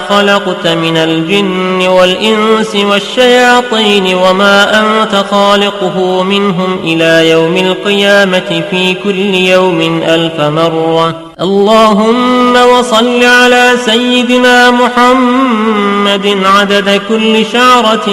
خلقت من الجن والإنس والشياطين وما أنت خالقه منهم إلى يوم القيامة في كل يوم 1000 مرة. اللهم وصل على سيدنا محمد عدد كل شعرة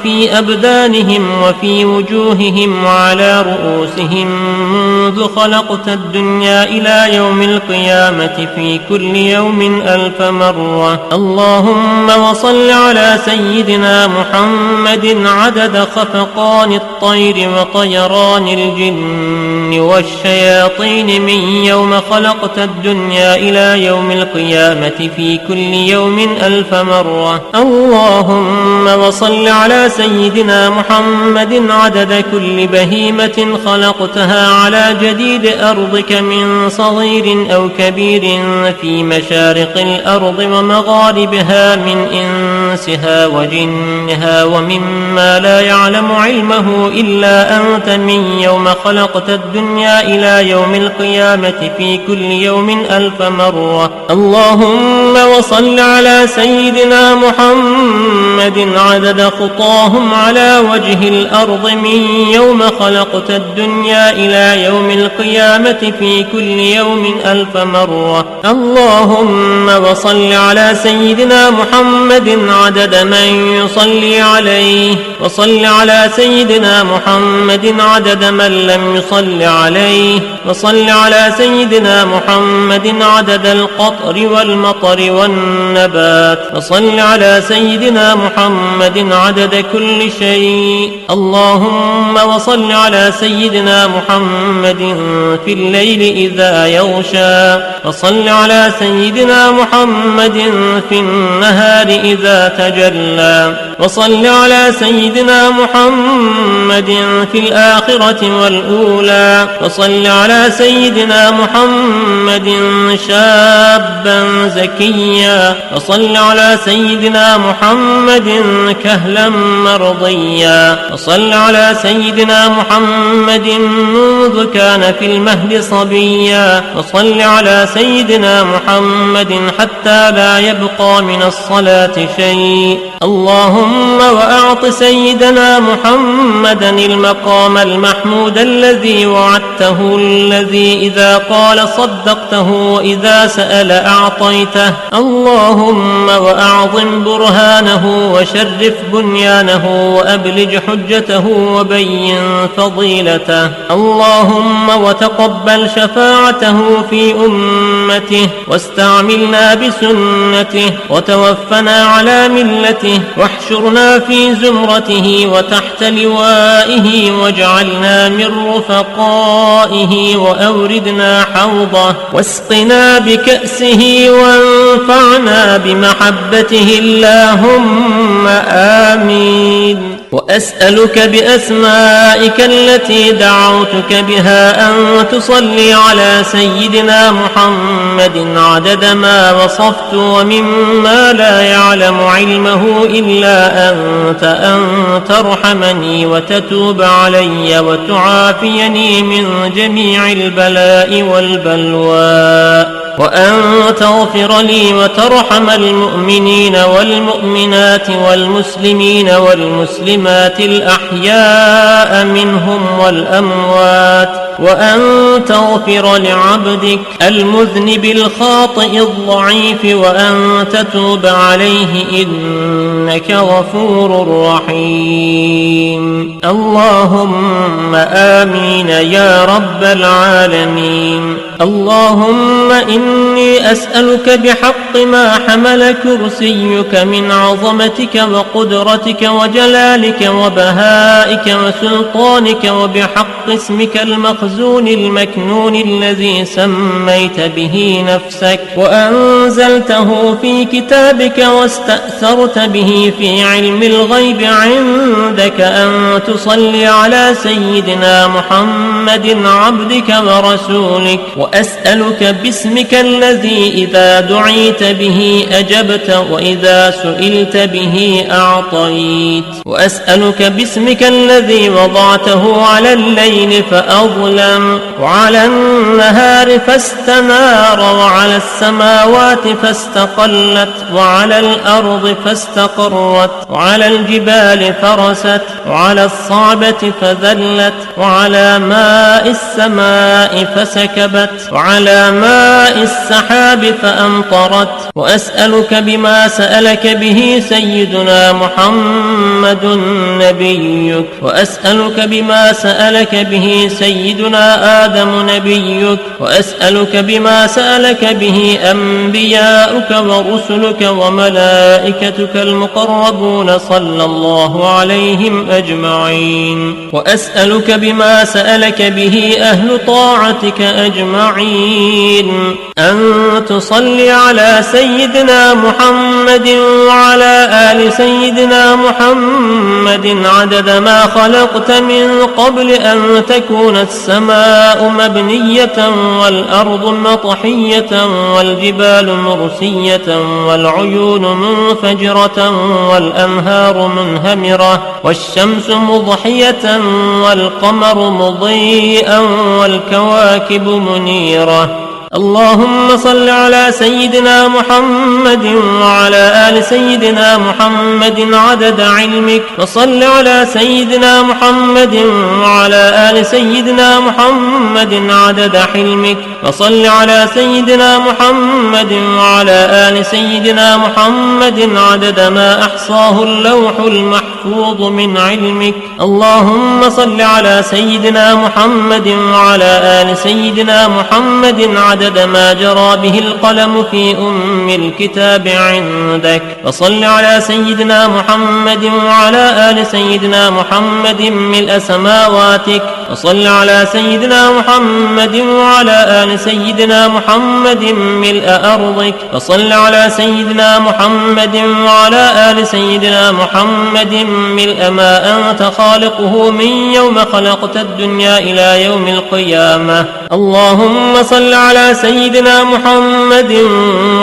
في أبدانهم وفي وجوههم وعلى رؤوسهم منذ خلقت الدنيا إلى يوم القيامة في كل يوم 1000 مرة. اللهم وصل على سيدنا محمد عدد خفقان الطير وطيران الجن والشياطين من يوم خلقت الدنيا إلى يوم القيامة في كل يوم 1000 مرة. اللهم وصل على سيدنا محمد عدد كل بهيمة خلقتها على جديد أرضك من صغير أو كبير في مشارق الأرض ومغاربها من إنسها وجنها ومما لا يعلم علمه إلا أنت من يوم خلقت الدنيا إلى يوم القيامة في كل يوم 1000 مرة. اللهم وصل على سيدنا محمد عدد خطاهم على وجه الأرض من يوم خلقت الدنيا إلى يوم القيامة في كل يوم 1000 مرة. اللهم وصل على سيدنا محمد عدد من يصلي عليه وصل على سيدنا محمد عدد من لم يصل عليه وصل على سيدنا محمد عدد القطر والمطر والنبات وصل على سيدنا محمد عدد كل شيء. اللهم وصل على سيدنا محمد في الليل إذا يغشى وصل على سيدنا محمد في النهار إذا تجلى وصل على سيدنا محمد في الآخرة والأولى وصل على سيدنا محمد شابا زكيا وصل على سيدنا محمد كهلا مرضيا وصل على سيدنا محمد منذ كان في المهد صبيا وصل على سيدنا محمد حتى لا يبقى من الصلاة شيء. اللهم وأعط سيدنا محمدا المقام المحمود الذي وعدته الذي إذا قال صدقته وإذا سأل أعطيته. اللهم وأعظم برهانه وشرف بنيانه وأبلج حجته وبين فضيلته. اللهم وتقبل شفاعته في أمته واستعملنا بسنته وتوفنا على ملته واحشرنا في زمرته وتحت لوائه واجعلنا من رفقائه وأوردنا حوضه واسقنا بكأسه وانفعنا بمحبته اللهم آمين. وأسألك بأسمائك التي دعوتك بها أن تصلي على سيدنا محمد عدد ما وصفت ومما لا يعلم علمه إلا أنت أن ترحمني وتتوب علي وتعافيني من جميع البلاء والبلوى وأن تغفر لي وترحم المؤمنين والمؤمنات والمسلمين والمسلمات الأحياء منهم والأموات وأن تغفر لعبدك المذنب الخاطئ الضعيف وأن تتوب عليه إنك غفور رحيم. اللهم آمين يا رب العالمين. اللهم إني أسألك بحق ما حمل كرسيك من عظمتك وقدرتك وجلالك وبهائك وسلطانك وبحق اسمك المخزون المكنون الذي سميت به نفسك وأنزلته في كتابك واستأثرت به في علم الغيب عندك أن تصلي على سيدنا محمد عبدك ورسولك وأسألك باسمك الذي إذا دعيت به أجبت وإذا سئلت به أعطيت، وأسألك باسمك الذي وضعته على الليل فأظلم وعلى النهار فاستنار وعلى السماوات فاستقلت وعلى الأرض فاستقرت وعلى الجبال فرست وعلى الصعبة فذلت وعلى ماء السماء فسكبت وعلى ماء السحاب فأمطرت. وأسألك بما سألك به سيدنا محمد نبيك، وأسألك بما سألك به سيدنا آدم نبيك، وأسألك بما سألك به أنبياؤك ورسلك وملائكتك المقربون صلى الله عليهم أجمعين، وأسألك بما سألك به أهل طاعتك أجمعين أن تصلي على سيدنا محمد وعلى آل سيدنا محمد عدد ما خلقت من قبل أن تكون السماء مبنية والأرض مطحية والجبال مرسية والعيون منفجرة والأنهار منهمرة والشمس مضحية والقمر مضيئا والكواكب منيرة. اللهم صل على سيدنا محمد وعلى آل سيدنا محمد عدد علمك، وصل على سيدنا محمد وعلى آل سيدنا محمد عدد حلمك، وصل على سيدنا محمد وعلى آل سيدنا محمد عدد ما أحصاه اللوح المحفوظ من علمك. اللهم صل على سيدنا محمد وعلى آل سيدنا محمد عدد ما جرى به القلم في الكتاب عندك، وصل على سيدنا محمد وعلى آل سيدنا محمد ملء سماواتك، وصل على سيدنا محمد وعلى آل سيدنا محمد ملء أرضك، وصل على سيدنا محمد وعلى آل سيدنا محمد ملء ما أنت خالقه من يوم خلقت الدنيا إلى يوم القيامة. اللهم صل على سيدنا محمد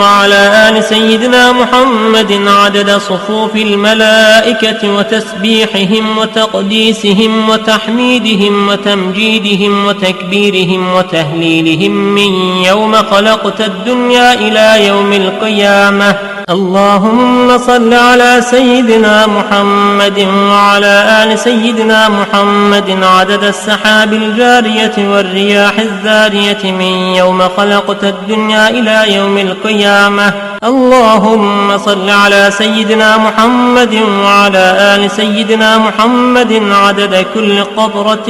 وعلى آل سيدنا محمد عدد صفوف الملائكة وتسبيحهم وتقديسهم وتحميدهم وتمجيدهم وتكبيرهم وتهليلهم من يوم خلقت الدنيا إلى يوم القيامة. اللهم صل على سيدنا محمد وعلى آل سيدنا محمد عدد السحاب الجارية والرياح الزارية من يوم خلقت الدنيا إلى يوم القيامة. اللهم صل على سيدنا محمد وعلى آل سيدنا محمد عدد كل قطرة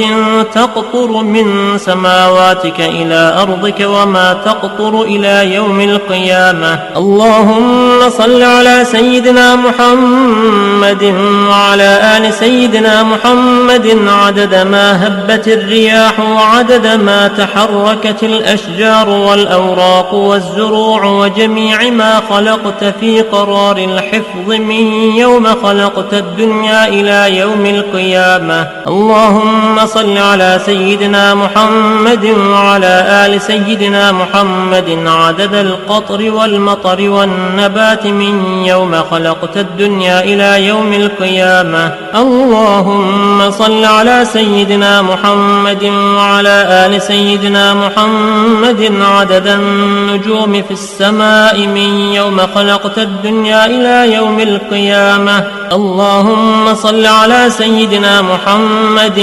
تقطر من سماواتك إلى أرضك وما تقطر إلى يوم القيامة. اللهم صل على سيدنا محمد وعلى آل سيدنا محمد عدد ما هبت الرياح وعدد ما تحركت الأشجار والأوراق والزروع وجميع ما خلقت في قرار الحفظ من يوم خلقت الدنيا إلى يوم القيامة. اللهم صل على سيدنا محمد وعلى آل سيدنا محمد عدد القطر والمطر والنبات من يوم خلقت الدنيا إلى يوم القيامة. اللهم صل على سيدنا محمد وعلى آل سيدنا محمد عدد النجوم في السماء من يوم خلقت الدنيا إلى يوم القيامة. اللهم صل على سيدنا محمد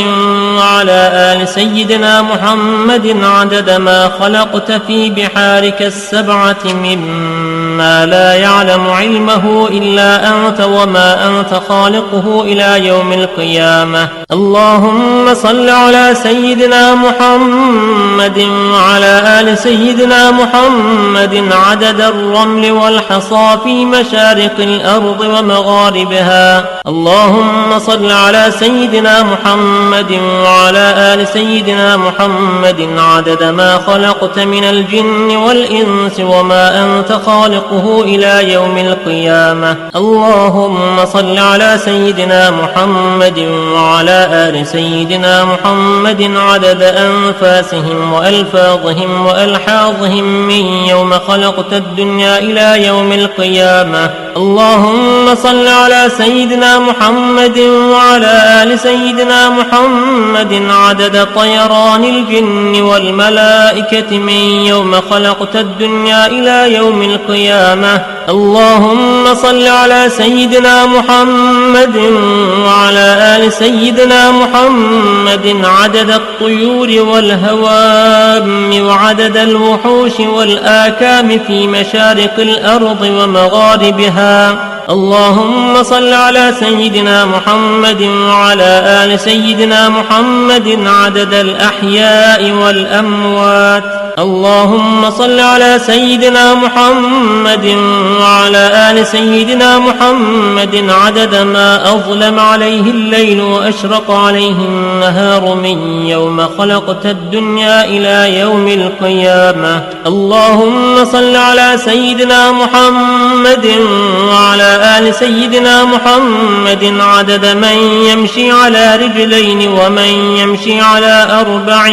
وعلى آل سيدنا محمد عدد ما خلقت في بحارك السبعة مما لا يعلم علمه إلا أنت وما أنت خالقه إلى يوم القيامة. اللهم صل على سيدنا محمد وعلى آل سيدنا محمد عدد الرمل والحصى في مشارق الأرض ومغاربها بها. اللهم صل على سيدنا محمد وعلى آل سيدنا محمد عدد ما خلقت من الجن والإنس وما أنت خالقه إلى يوم القيامة. اللهم صل على سيدنا محمد وعلى آل سيدنا محمد عدد أنفاسهم وألفاظهم وألحاظهم من يوم خلقت الدنيا إلى يوم القيامة. اللهم صل على سيدنا محمد وعلى آل سيدنا محمد عدد طيران الجن والملائكة من يوم خلقت الدنيا إلى يوم القيامة. اللهم صل على سيدنا محمد وعلى آل سيدنا محمد عدد الطيور والهوام وعدد الوحوش والآكام في مشارق الأرض ومغاربها. اللهم صل على سيدنا محمد وعلى آل سيدنا محمد عدد الأحياء والأموات. اللهم صل على سيدنا محمد وعلى آل سيدنا محمد عدد ما أظلم عليه الليل وأشرق عليه النهار من يوم خلقت الدنيا إلى يوم القيامة. اللهم صل على سيدنا محمد وعلى آل سيدنا محمد عدد من يمشي على رجلين ومن يمشي على أربع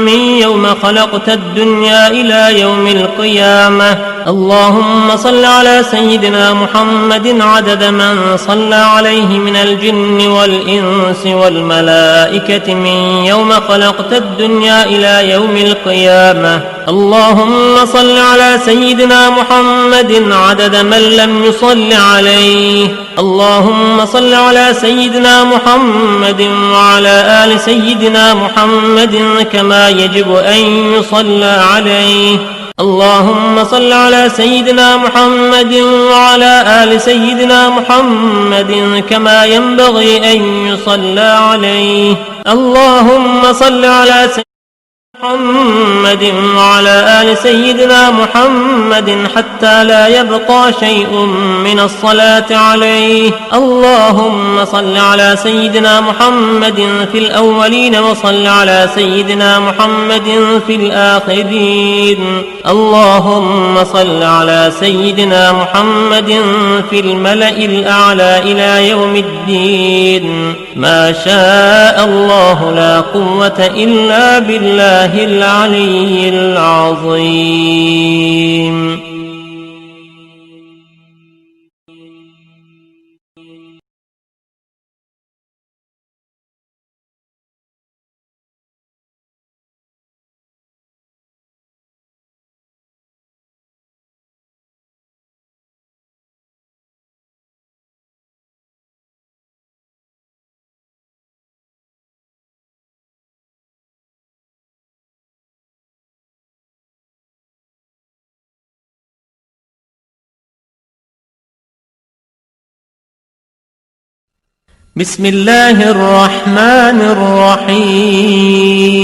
من يوم خلقت الدنيا إلى يوم القيامة. اللهم صل على سيدنا محمد عدد من صلى عليه من الجن والإنس والملائكة من يوم خلقت الدنيا إلى يوم القيامة. اللهم صل على سيدنا محمد عدد من لم يصل عليه. اللهم صل على سيدنا محمد وعلى آل سيدنا محمد كما يجب أن يصلى عليه. اللهم صل على سيدنا محمد وعلى آل سيدنا محمد كما ينبغي أن يصلى عليه. اللهم صل على سيدنا محمد وعلى آل سيدنا محمد حتى لا يبقى شيء من الصلاة عليه. اللهم صل على سيدنا محمد في الأولين وصل على سيدنا محمد في الآخرين. اللهم صل على سيدنا محمد في الملأ الأعلى إلى يوم الدين. ما شاء الله لا قوة إلا بالله العلي العظيم. بسم الله الرحمن الرحيم.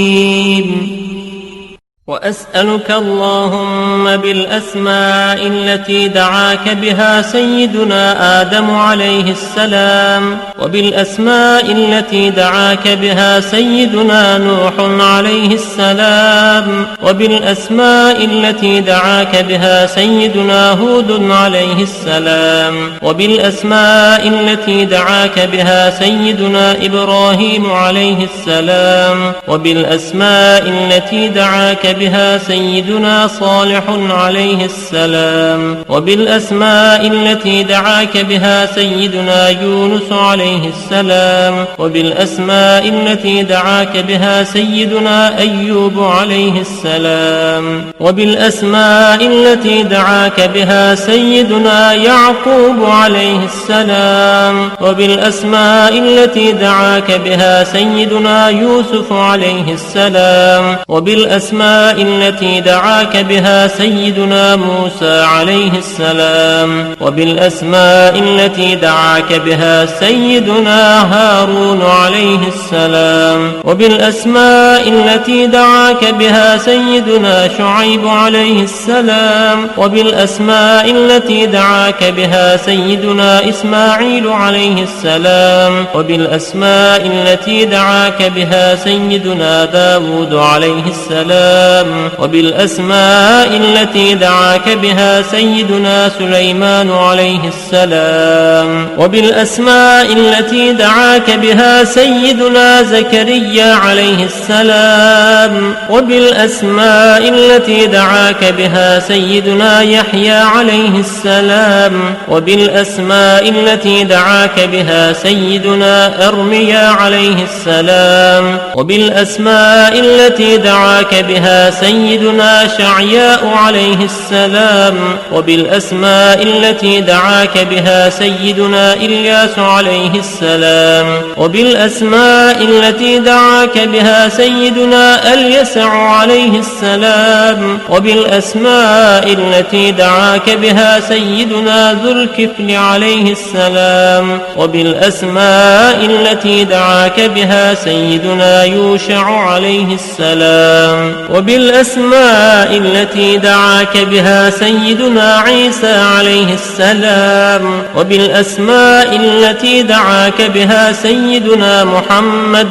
وأسألك اللهم بالأسماء التي دعاك بها سيدنا آدم عليه السلام، وبالأسماء التي دعاك بها سيدنا نوح عليه السلام، وبالأسماء التي دعاك بها سيدنا هود عليه السلام، وبالأسماء التي دعاك بها سيدنا إبراهيم عليه السلام، وبالأسماء التي دعاك بها سيدنا صالح عليه السلام، وبالأسماء التي دعاك بها سيدنا يونس عليه السلام، وبالأسماء التي دعاك بها سيدنا أيوب عليه السلام، وبالأسماء التي دعاك بها سيدنا يعقوب عليه السلام، وبالأسماء التي دعاك بها سيدنا يوسف عليه السلام، وبالأسماء وبالأسماء التي دعاك بها سيدنا موسى عليه السلام وبالأسماء التي دعاك بها سيدنا هارون عليه السلام وبالأسماء التي دعاك بها سيدنا شعيب عليه السلام وبالأسماء التي دعاك بها سيدنا إسماعيل عليه السلام وبالأسماء التي دعاك بها سيدنا داود عليه السلام وبالأسماء التي دعاك بها سيدنا سليمان عليه السلام وبالأسماء التي دعاك بها سيدنا زكريا عليه السلام وبالأسماء التي دعاك بها سيدنا يحيى عليه السلام وبالأسماء التي دعاك بها سيدنا أرميا عليه السلام وبالأسماء التي دعاك بها سيدنا شعياء عليه السلام وبالأسماء التي دعاك بها سيدنا إلياس عليه السلام وبالأسماء التي دعاك بها سيدنا اليسع عليه السلام وبالأسماء التي دعاك بها سيدنا ذو الكفل عليه السلام وبالأسماء التي دعاك بها سيدنا يوشع عليه السلام وبالأسماء التي دعاك بها سيدنا عيسى عليه السلام وبالأسماء التي دعاك بها سيدنا محمد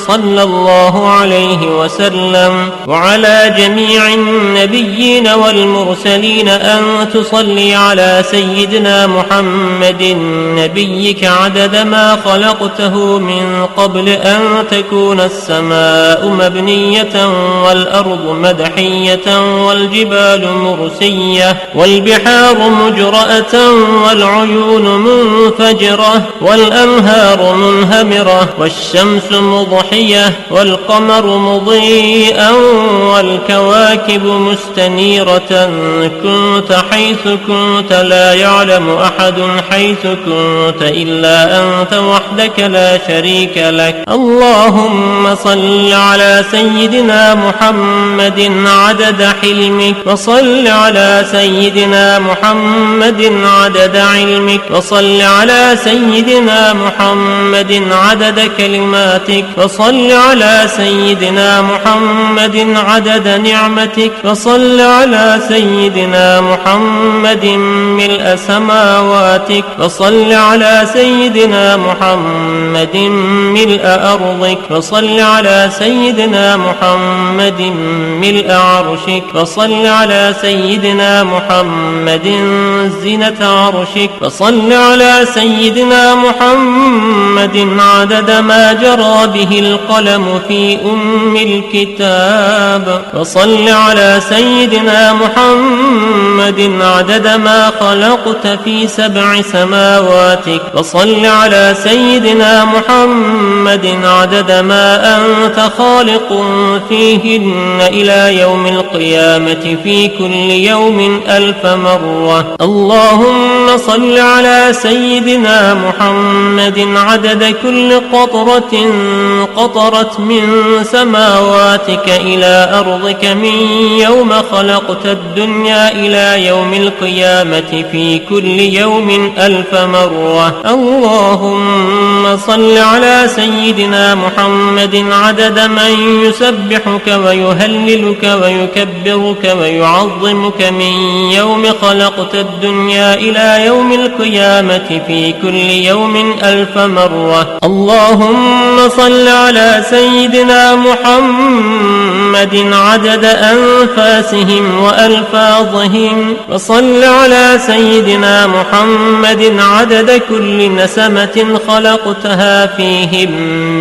صلى الله عليه وسلم وعلى جميع النبيين والمرسلين أن تصلي على سيدنا محمد نبيك عدد ما خلقته من قبل أن تكون السماء مبنية والأرض مدحية والجبال مرسية والبحار مجرأة والعيون منفجرة والأنهار منهمرة والشمس مضحية والقمر مضيئا والكواكب مستنيرة كنت حيث كنت لا يعلم أحد حيث كنت إلا أنت وحدك لا شريك لك اللهم صل على سيدنا محمد عدد حلمك وصل على سيدنا محمد عدد علمك وصل على سيدنا محمد عدد كلماتك وصل على سيدنا محمد عدد نعمتك وصل على سيدنا محمد ملء سماواتك وصل على سيدنا محمد ملء أرضك وصل على سيدنا محمد ملء عرشك وصل على سيدنا محمد زينة عرشك وصل على سيدنا محمد عدد ما جرى به القلم في الكتاب وصل على سيدنا محمد عدد ما خلقت في 7 سماواتك وصل على سيدنا محمد عدد ما أنت خالق فيهن إلى يوم القيامة في كل يوم 1000 مرة اللهم صل على سيدنا محمد عدد كل قطرة قطرت من سماواتك إلى أرضك من يوم خلقت الدنيا إلى يوم القيامة في كل يوم 1000 مرة اللهم صل على سيدنا محمد عدد من يسبحك ويهللك ويكبرك ويعظمك من يوم خلقت الدنيا إلى يوم القيامة في كل يوم 1000 مرة اللهم صل على سيدنا محمد عدد أنفاسهم وألفاظهم وصل على سيدنا محمد عدد كل نسمة خلقتها فيهم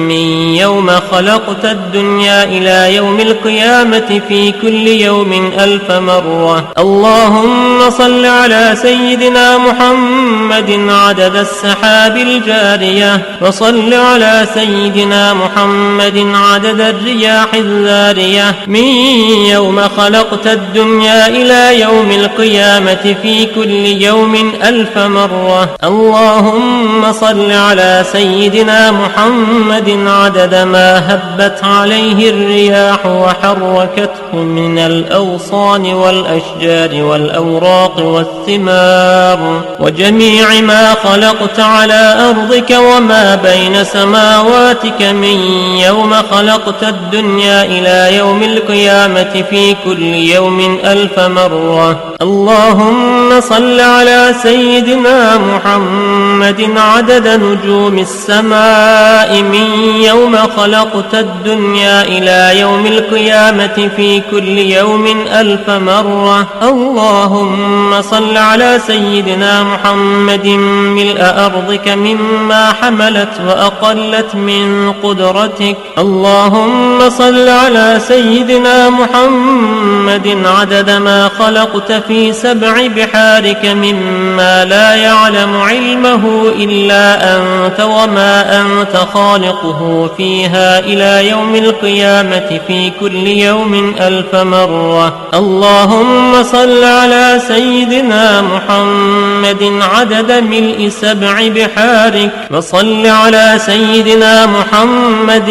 من يوم خلقت الدنيا إلى يوم القيامة في كل يوم 1000 مرة اللهم صل على سيدنا محمد عدد السحاب الجارية وصل على سيدنا محمد عدد الرياح الذارية من يوم خلقت الدنيا إلى يوم القيامة في كل يوم 1000 مرة. اللهم صل على سيدنا محمد عدد ما هبت عليه الرياح وحركته من الأغصان والأشجار والأوراق والثمار وجميع ما خلقت على أرضك وما بين سماواتك من يوم خلقت الدنيا إلى يوم القيامة في كل يوم 1000 مرة. اللهم صل على سيدنا محمد عدد نجوم السماء من يوم خلقت الدنيا إلى يوم القيامة في كل يوم 1000 مرة. اللهم صل على سيدنا محمد ملء أرضك مما حملت وأقلت من قدرتك. اللهم صل على سيدنا محمد عدد ما خلقت في 7 بحارك مما لا يعلم علمه إلا أنت وما أنت خالقه فيها إلى يوم القيامة في كل يوم 1000 مرة. اللهم صل على سيدنا محمد عدد ملء 7 بحارك وصل على سيدنا محمد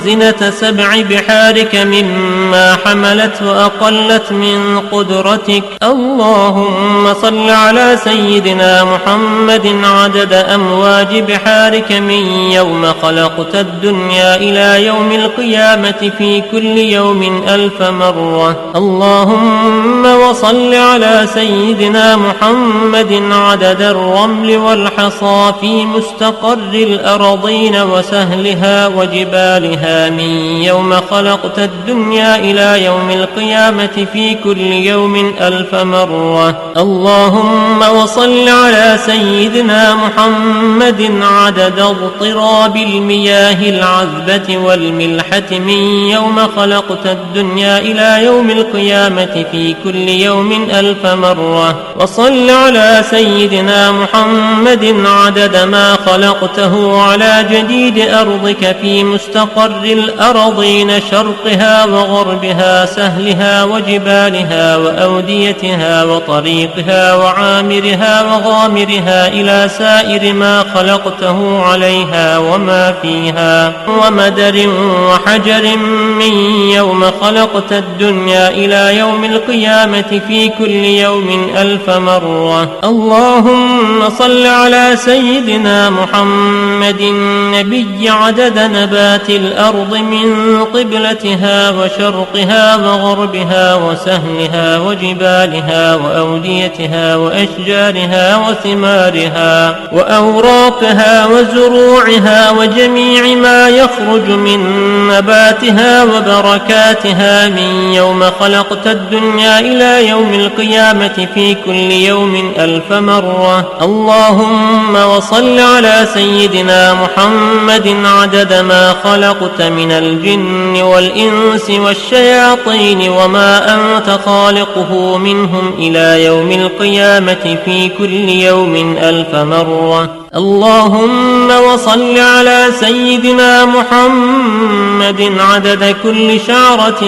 زنة 7 بحارك مما حملت وأقلت من قدرتك. اللهم صل على سيدنا محمد عدد أمواج بحارك من يوم خلقت الدنيا إلى يوم القيامة في كل يوم 1000 مرة. اللهم وصل على سيدنا محمد عدد الرمل والحصى في مستقر الأرضين وسهلها وجبالها من يوم خلقت الدنيا إلى يوم القيامة في كل يوم 1000 مرة. اللهم وصل على سيدنا محمد عدد اضطراب المياه العذبة والملحة من يوم خلقت الدنيا إلى يوم القيامة في كل يوم 1000 مرة. وصل على سيدنا محمد عدد ما خلقته على جديد أرضك في مستقر الأرضين شرقها وغربها سهلها وجبالها وأوديتها وطريقها وعامرها وغامرها إلى سائر ما خلقته عليها وما فيها ومدر وحجر من يوم خلقت الدنيا إلى يوم القيامة في كل يوم 1000 مرة. اللهم صل على سيدنا محمد النبي عدد نبات الأرض من قبلتها وشرقها وغربها وسهلها وجبالها وأوديتها وأشجارها وثمارها وأوراقها وزروعها وجميع ما يخرج من نباتها وبركاتها من يوم خلقت الدنيا إلى يوم القيامة في كل يوم 1000 مرة. اللهم وصل على سيدنا محمد عدد ما خلقت من الجن والإنس والشياطين وما أنت خالقه منهم إلى يوم القيامة في كل يوم 1000 مرة. اللهم وصل على سيدنا محمد عدد كل شعرة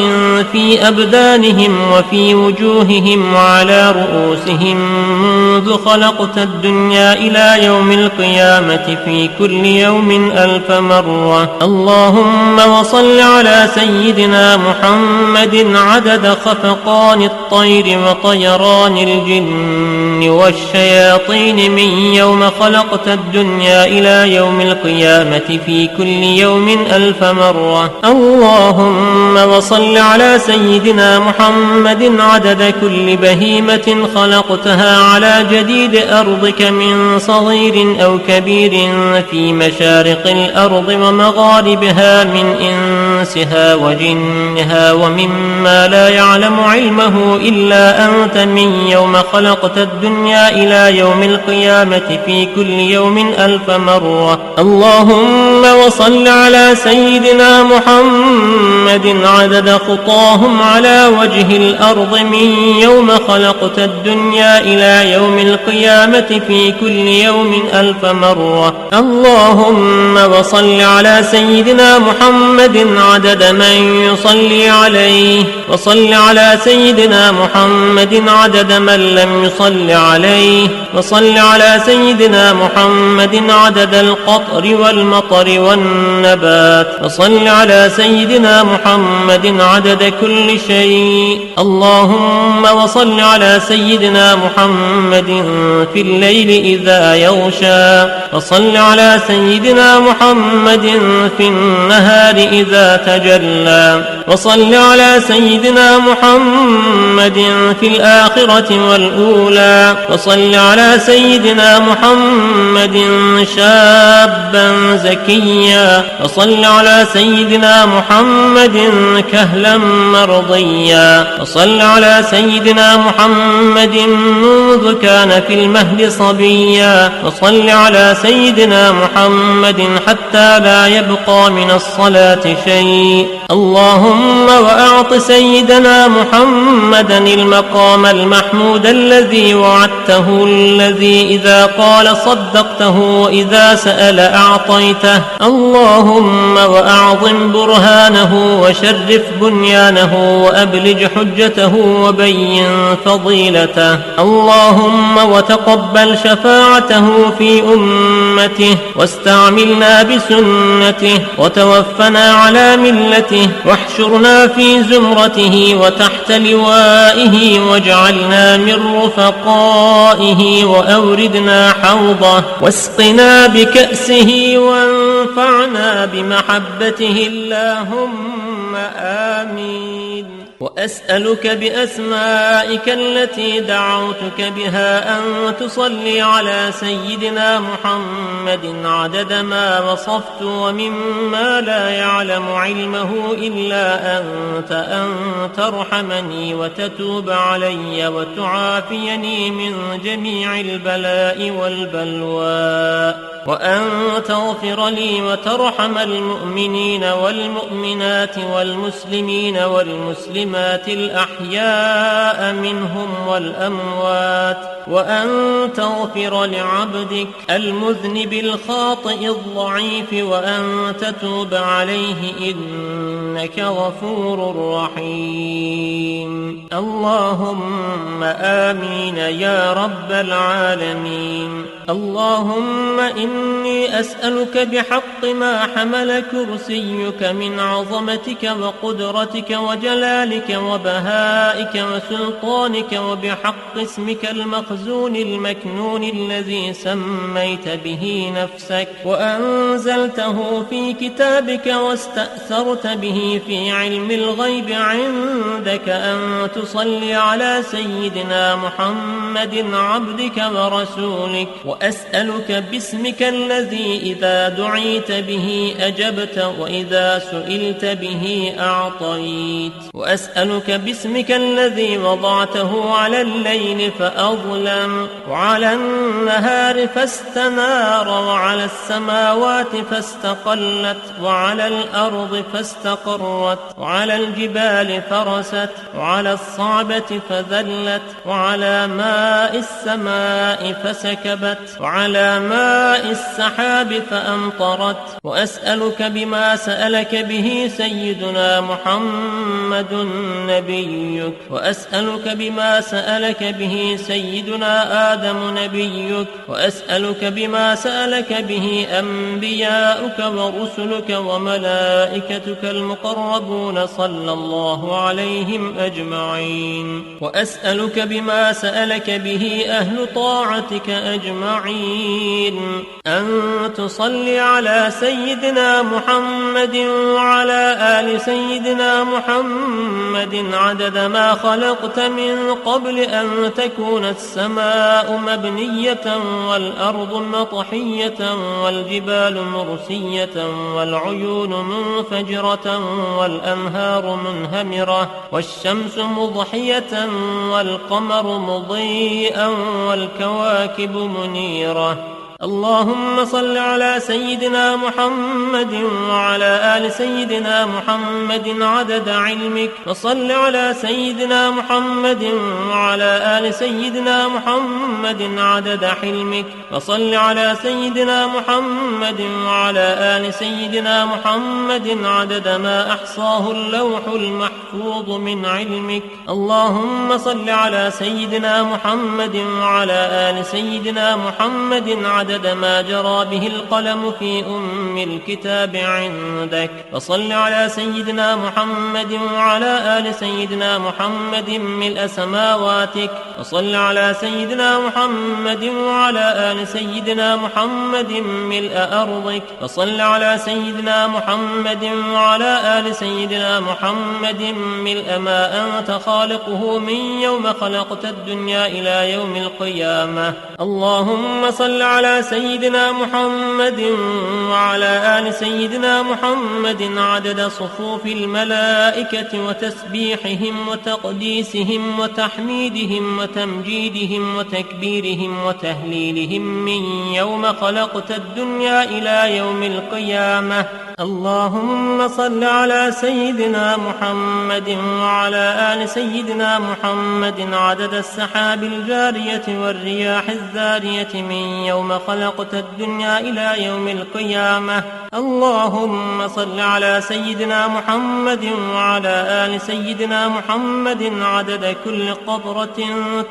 في أبدانهم وفي وجوههم وعلى رؤوسهم منذ خلقت الدنيا إلى يوم القيامة في كل يوم 1000 مرة. اللهم وصل على سيدنا محمد عدد خفقان الطير وطيران الجن والشياطين من يوم خلقت الدنيا إلى يوم القيامة في كل يوم 1000 مرة. اللهم وصل على سيدنا محمد عدد كل بهيمة خلقتها على جديد أرضك من صغير أو كبير في مشارق الأرض ومغاربها من إنس إنسها وجنها ومما لا يعلم علمه إلا أنت من يوم خلقت الدنيا إلى يوم القيامة في كل يوم 1000 مرة. اللهم وصل على سيدنا محمد عدد خطاهم على وجه الأرض من يوم خلقت الدنيا إلى يوم القيامة في كل يوم 1000 مرة. اللهم وصل على سيدنا محمد عدد من يصلي عليه، وصل على سيدنا محمد عدد من لم يصل عليه، وصل على سيدنا محمد عدد القطر والمطر والنبات، وصل على سيدنا محمد عدد كل شيء. اللهم وصل على سيدنا محمد في الليل إذا يغشى، وصل على سيدنا محمد في النهار إذا تجلى، وصل على سيدنا محمد في الآخرة والأولى، وصل على سيدنا محمد شابا زكيا، وصل على سيدنا محمد كهلا مرضيا، وصل على سيدنا محمد منذ كان في المهد صبيا، وصل على سيدنا محمد حتى لا يبقى من الصلاة شيء. اللهم وأعط سيدنا محمدا المقام المحمود الذي وعدته، الذي إذا قال صدقته وإذا سأل أعطيته. اللهم وأعظم برهانه وشرف بنيانه وأبلج حجته وبين فضيلته. اللهم وتقبل شفاعته في أمته، واستعملنا بسنته، وتوفنا على ملته، واحشرنا في زمرته وتحت لوائه، واجعلنا من رفقائه، وأوردنا حوضه، واسقنا بكأسه، وانفعنا بمحبته. اللهم آمين. وأسألك بأسمائك التي دعوتك بها أن تصلي على سيدنا محمد عدد ما وصفت ومما لا يعلم علمه إلا أنت، أن ترحمني وتتوب علي وتعافيني من جميع البلاء والبلوى، وأن تغفر لي وترحم المؤمنين والمؤمنات والمسلمين والمسلمات الأحياء منهم والأموات، وأن تغفر لعبدك المذنب الخاطئ الضعيف، وأن تتوب عليه إنك غفور رحيم. اللهم آمين يا رب العالمين. اللهم إني أسألك بحق ما حمل كرسيك من عظمتك وقدرتك وجلالك وبهائك وسلطانك، وبحق اسمك المخزون المكنون الذي سميت به نفسك وأنزلته في كتابك واستأثرت به في علم الغيب عندك، أن تصلي على سيدنا محمد عبدك ورسولك. وأسألك باسمك الذي إذا دعيت به أجبت، وإذا سئلت به أعطيت. وأسألك باسمك الذي وضعته على الليل فأظلم، وعلى النهار فاستنار، وعلى السماوات فاستقلت، وعلى الأرض فاستقرت، وعلى الجبال فرست، وعلى الصعبة فذلت، وعلى ماء السماء فسكبت، وعلى ماء السحاب فأمطرت. وأسألك بما سألك به سيدنا محمد نبيك، وأسألك بما سألك به سيدنا آدم نبيك، وأسألك بما سألك به أنبياؤك ورسلك وملائكتك المقربون صلى الله عليهم أجمعين. وأسألك بما سألك به أهل طاعتك أجمعين، أن تصلي على سيدنا محمد وعلى آل سيدنا محمد عدد ما خلقت من قبل أن تكون السماء مبنية والأرض مطحية والجبال مرسية والعيون منفجرة والأنهار منهمرة والشمس مضحية والقمر مضيئا والكواكب منيرة. اللهم صل على سيدنا محمد وعلى آل سيدنا محمد عدد علمك، وصل على سيدنا محمد وعلى آل سيدنا محمد عدد حلمك، وصل على سيدنا محمد وعلى آل سيدنا محمد عدد ما أحصاه اللوح المحفوظ من علمك. اللهم صل على سيدنا محمد وعلى آل سيدنا محمد عدد ما جرى به القلم في الكتاب عندك، وصل على سيدنا محمد وعلى آل سيدنا محمد ملء سماواتك، وصل على سيدنا محمد وعلى آل سيدنا محمد ملء أرضك، وصل على سيدنا محمد وعلى آل سيدنا محمد ملء ما أنت خالقه من يوم خلقت الدنيا إلى يوم القيامة. اللهم صل على سيدنا محمد وعلى آل سيدنا محمد عدد صفوف الملائكة وتسبيحهم وتقديسهم وتحميدهم وتمجيدهم وتكبيرهم وتهليلهم من يوم خلقت الدنيا إلى يوم القيامة. اللهم صل على سيدنا محمد وعلى آل سيدنا محمد عدد السحاب الجارية والرياح الزارية من يوم خلقت الدنيا إلى يوم القيامة. اللهم صل على سيدنا محمد وعلى آل سيدنا محمد عدد كل قطرة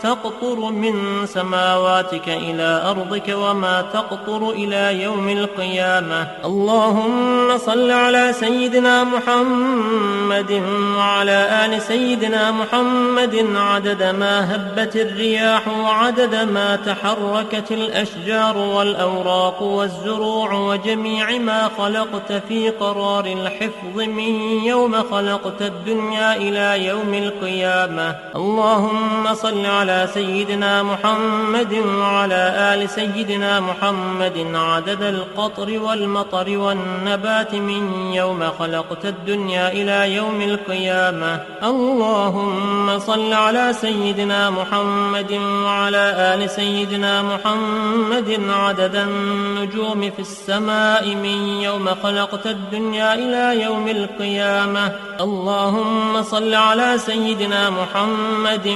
تقطر من سماواتك إلى أرضك وما تقطر إلى يوم القيامة. اللهم صل على سيدنا محمد وعلى آل سيدنا محمد عدد ما هبت الرياح وعدد ما تحركت الأشجار والأوراق والزروع وجميع ما خلقت في قرار الحفظ من يوم خلقت الدنيا إلى يوم القيامة. اللهم صل على سيدنا محمد وعلى آل سيدنا محمد عدد القطر والمطر والنبات من يوم خلقت الدنيا إلى يوم القيامة. اللهم صل على سيدنا محمد وعلى آل سيدنا محمد عدد النجوم في السماء من يوم خلقت الدنيا إلى يوم القيامة. اللهم صل على سيدنا محمد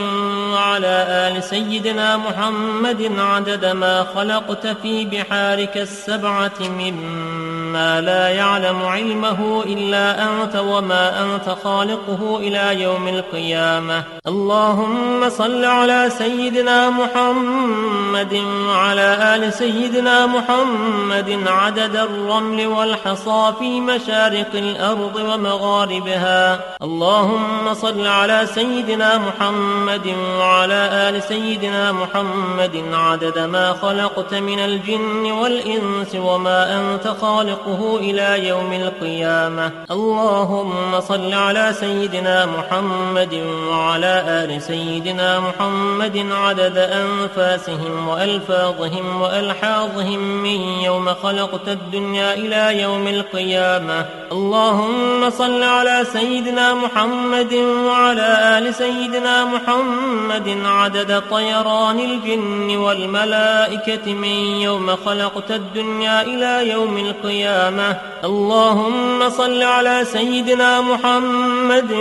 وعلى آل سيدنا محمد عدد ما خلقت في بحارك السبعة مما لا يعلم علمه إلا أنت وما أنت خالقه إلى يوم القيامة. اللهم صل على سيدنا محمد وعلى آل سيدنا محمد عدد الرمل والحصى في مشارق الأرض ومغاربها. اللهم صل على سيدنا محمد وعلى آل سيدنا محمد عدد ما خلقت من الجن والإنس وما أنت خالقه إلى يوم القيامة. اللهم صل على سيدنا محمد وعلى آل سيدنا محمد عدد أنفاسهم وألفاظهم وألحاظهم من يوم خلقت الدنيا إلى يوم القيامة. اللهم صل على سيدنا محمد وعلى آل سيدنا محمد عدد طيران الجن والملائكة من يوم خلقت الدنيا إلى يوم القيامة. اللهم صل على سيدنا محمد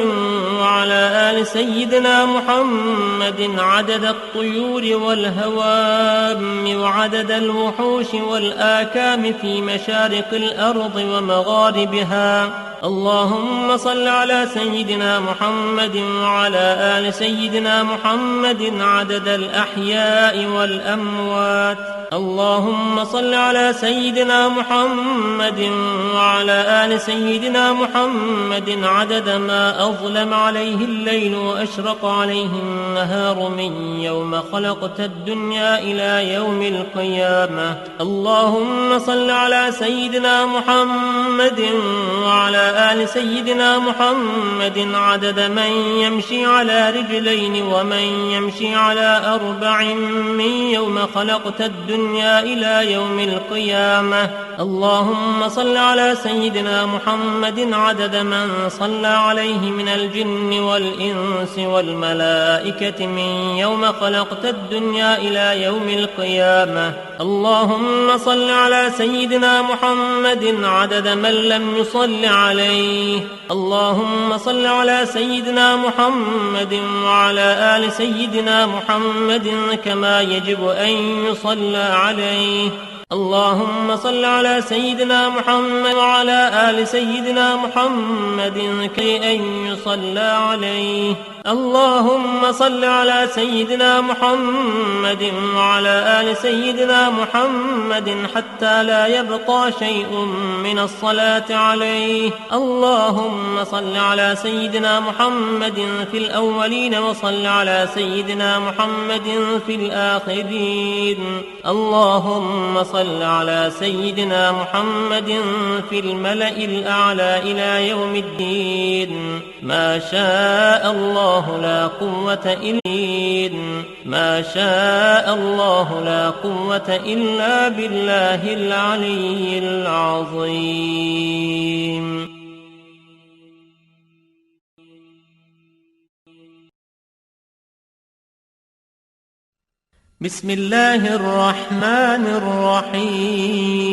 وعلى آل سيدنا محمد عدد الطيور والهوام وعدد الوحوش والآكام في مشارق الأرض ومغاربها. اللهم صل على سيدنا محمد وعلى آل سيدنا محمد عدد الأحياء والأموات. اللهم صل على سيدنا محمد وعلى آل سيدنا محمد عدد ما أظلم عليه الليل وأشرق عليه النهار من يوم خلقت الدنيا إلى يوم القيامة. اللهم صل على سيدنا محمد وعلى آل سيدنا محمد عدد من يمشي على رجلين ومن يمشي على أربع من يوم خلقت الدنيا إلى يوم القيامة. اللهم صل على سيدنا محمد عدد من صلى عليه من الجن والإنس والملائكة من يوم خلقت الدنيا إلى يوم القيامة. اللهم صل على سيدنا محمد عدد من لم يصل عليه. اللهم صل على سيدنا محمد وعلى آل سيدنا محمد كما يجب أن يصلى عليه. اللهم صل على سيدنا محمد وعلى آل سيدنا محمد كي أن يصلى عليه. اللهم صل على سيدنا محمد وعلى آل سيدنا محمد حتى لا يبقى شيء من الصلاة عليه. اللهم صل على سيدنا محمد في الأولين وصل على سيدنا محمد في الآخرين. اللهم صل على سيدنا محمد في الملأ الأعلى إلى يوم الدين. ما شاء الله لا قوة إلا ما شاء الله لا قوة إلا بالله العلي العظيم. بسم الله الرحمن الرحيم.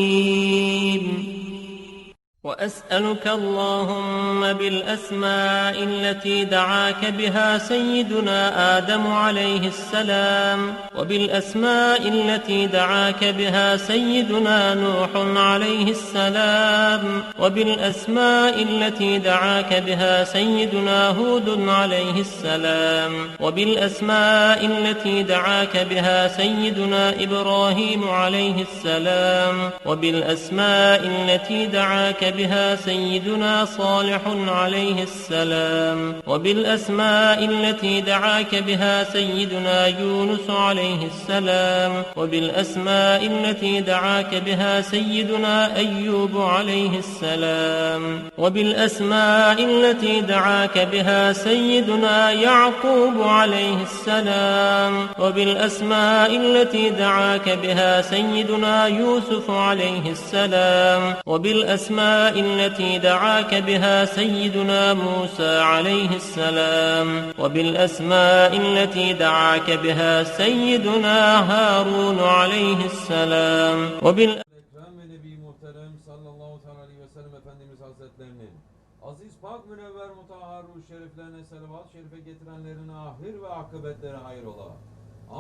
وأسألك اللهم بالأسماء التي دعاك بها سيدنا آدم عليه السلام، وبالأسماء التي دعاك بها سيدنا نوح عليه السلام، وبالأسماء التي دعاك بها سيدنا هود عليه السلام، وبالأسماء التي دعاك بها سيدنا إبراهيم عليه السلام، وبالأسماء التي دعاك بها سيدنا صالح عليه السلام، وبالأسماء التي دعاك بها سيدنا يونس عليه السلام، وبالأسماء التي دعاك بها سيدنا أيوب عليه السلام، وبالأسماء التي دعاك بها سيدنا يعقوب عليه السلام، وبالأسماء التي دعاك بها سيدنا يوسف عليه السلام، وبالأسماء التي دعاك بها سيدنا موسى عليه السلام، وبالأسماء التي دعاك بها سيدنا هارون عليه السلام، Efendimiz Hazretlerinin aziz, pak, münevver, mutahhar ruh şeriflerine selavat şerife getirenlerin ahir ve akıbetleri hayır ola.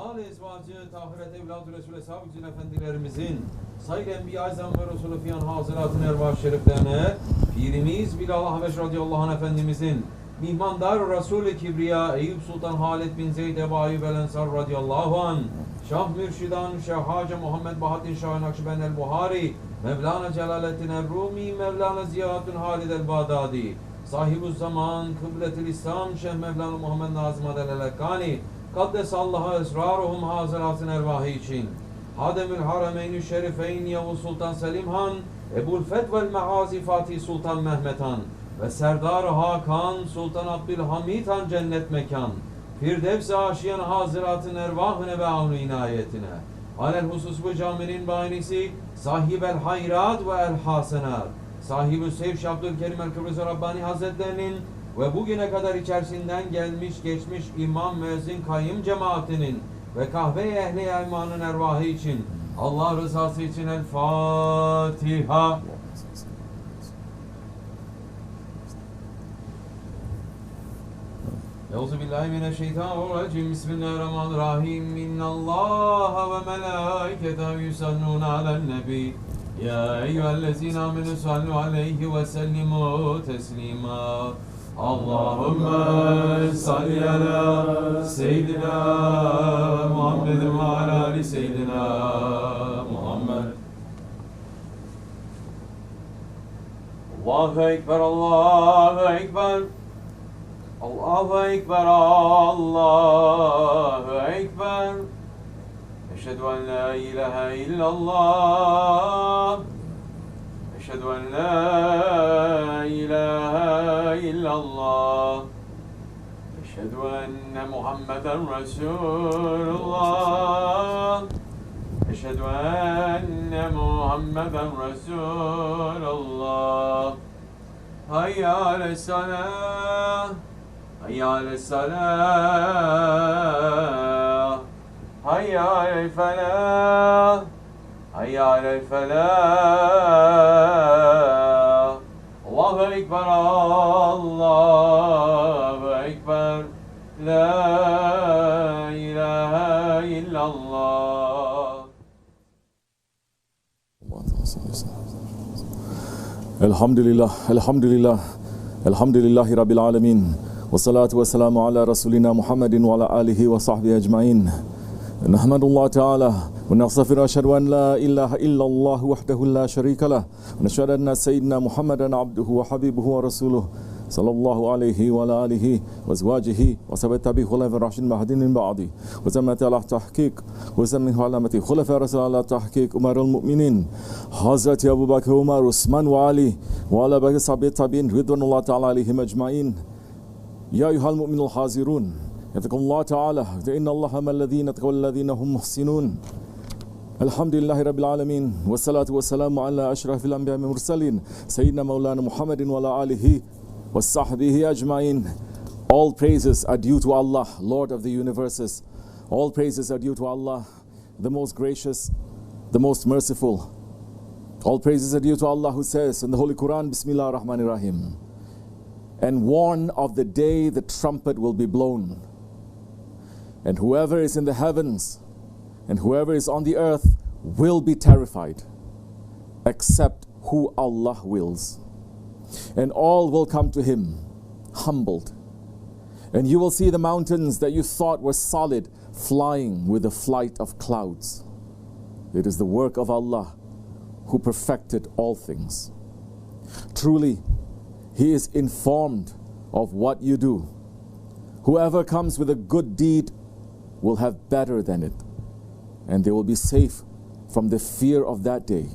Âl-i ezvacı, tahiret, evlad-ı Resul, Eshab-ı Cin Efendilerimizin, sayr Enbiya Azam ve Resulü Fiyan Hazıratın ervah şeriflerine, Pirimiz Bilal Habeş radıyallahu anh Efendimizin, Mihmandar Resul-i Kibriya, Eyüp Sultan Halid bin Zeyd Ebu Ayyub el Ensar radıyallahu anh, Şah Mürşidan, Şeyh Hacı Muhammed Bahattin Şah Nakşibend el-Buhari, Mevlana Celaleddin el-Rumi, Mevlana Ziyahattin Halid el-Bağdadi, Sahib-ü Zaman, Kıblet-i İslam, Şeyh Mevlana Muhammed Nazım Adel el-Ekkani, Kaddesallaha esraruhum hazıratın ervahı için, Hademül Harameyn-i Şerifeyn Yavuz Sultan Selim Han, Ebul Fetvel Meazi Fatih Sultan Mehmet Han ve Serdar Hakan Sultan Abdülhamid Han cennet mekan, Firdevs-i Aşiyan hazıratın ervahine ve avnu inayetine, alel husus bu caminin bahanesi sahib-el hayrat ve el hasenat, sahib-ü Seyf Abdülkerim el-Kıbrıs Rabbani Hazretlerinin ve bugüne kadar içerisinden gelmiş geçmiş imam, müezzin, kayyım cemaatinin ve kahve-i ehli elmanın ervahı için, Allah rızası için El Fatiha. Euzubillahimineşşeytanirracim. Bismillahirrahmanirrahim. İnnallâhe ve melâiketehu yusallûne alen nebi. Ya eyyühellezîne âmenû sallu aleyhi ve sellimû teslîmâ. Allahümme salli ala seyyidina Muhammedin ve ala ali seyyidina Allahu Ekber, Allahu Ekber. Allahu Ekber, Allahu Ekber. Eşhedü en la ilahe illallah. Eşhedü en la ilahe illallah. Eşhedü enne Muhammeden Resulullah. Eşhedü enne Muhammeden Resulullah. Hayya ale's-salah. Hayya ale's-salah. Hayya alel-felah. Hayya alel-felah. Allahu Ekber, Allahu Ekber. La ilahe illallah. Elhamdülillah, elhamdülillah, elhamdülillahi Rabbil alemin. Ve salatu ve selamu ala Resulina Muhammedin ve ala alihi ve sahbihi ecmain. Nahmadullah Teala ve nagfiru eşhedü en la ilahe illallah vahdehu la şerike leh ve neşhedü enne seyyidina Muhammeden abduhu ve habibuhu ve resuluh sallallahu aleyhi ve alihi ve ezvacihi ve sahbihi tabi'i hulefâ raşidin mahdinin ba'di ve zemmeti ala tahkik ve zemmihi alameti hulefâ resul ala tahkik umarul mu'minin Hazreti Ebu Bakr, Umar, Osman ve Ali ve ala baki sahbihi tabi'in ridvanullah Teala aleyhim ecmain. Ya eyyuhel mu'minul hazirun yatakullah Teala ve innallaha ma'allezîne teqvellezîne hum muhsinun. Elhamdülillahi Rabbil alemin ve salatu ve selamu ala eşrafil enbiya ve mursalin seyyidina Mevlana Muhammedin ve ala alihi ve sahbihi ecmain. All praises are due to Allah, Lord of the universes. All praises are due to Allah, the most gracious, the most merciful. All praises are due to Allah who says in the Holy Quran, Bismillah ar-Rahman ar-Rahim, and warn of the day the trumpet will be blown. And whoever is in the heavens and whoever is on the earth will be terrified, except who Allah wills. And all will come to Him, humbled. And you will see the mountains that you thought were solid, flying with the flight of clouds. It is the work of Allah who perfected all things. Truly, He is informed of what you do. Whoever comes with a good deed will have better than it, and they will be safe from the fear of that day.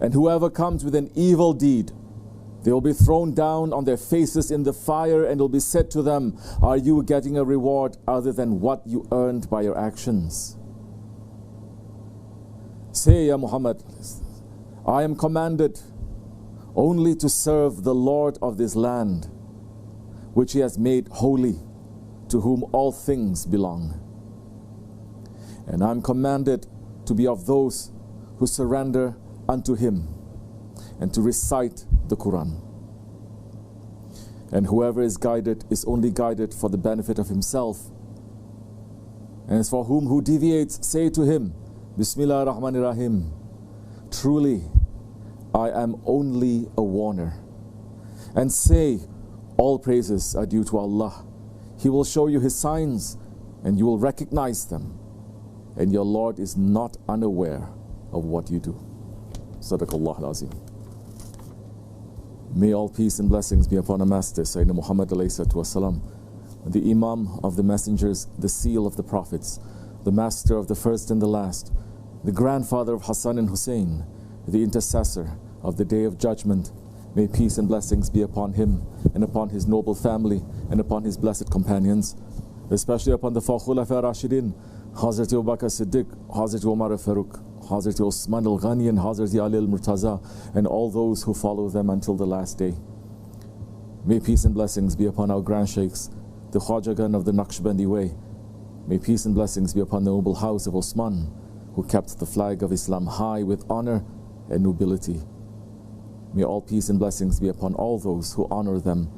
And whoever comes with an evil deed, they will be thrown down on their faces in the fire, and it will be said to them, are you getting a reward other than what you earned by your actions? Say, Ya Muhammad, I am commanded only to serve the Lord of this land, which He has made holy, to whom all things belong. And I am commanded to be of those who surrender unto Him and to recite the Quran. And whoever is guided is only guided for the benefit of himself. And as for who deviates, say to him, Bismillah ar-Rahman ar-Rahim, truly I am only a warner. And say, all praises are due to Allah. He will show you His signs and you will recognize them. And your Lord is not unaware of what you do. Sadaqallah al-Azim. May all peace and blessings be upon our Master, Sayyidina Muhammad alayhi salatu wasalam, the Imam of the messengers, the seal of the prophets, the master of the first and the last, the grandfather of Hassan and Hussein, the intercessor of the day of judgment. May peace and blessings be upon him and upon his noble family and upon his blessed companions, especially upon the four Khulafa Rashidin, Hazrat Abu Bakr Siddiq, Hazrat Umar Farooq, Hazrat Osman al-Ghani and Hazrat Ali al-Murtaza, and all those who follow them until the last day. May peace and blessings be upon our grand sheikhs, the Khwajagan of the Naqshbandi way. May peace and blessings be upon the noble house of Osman, who kept the flag of Islam high with honor and nobility. May all peace and blessings be upon all those who honor them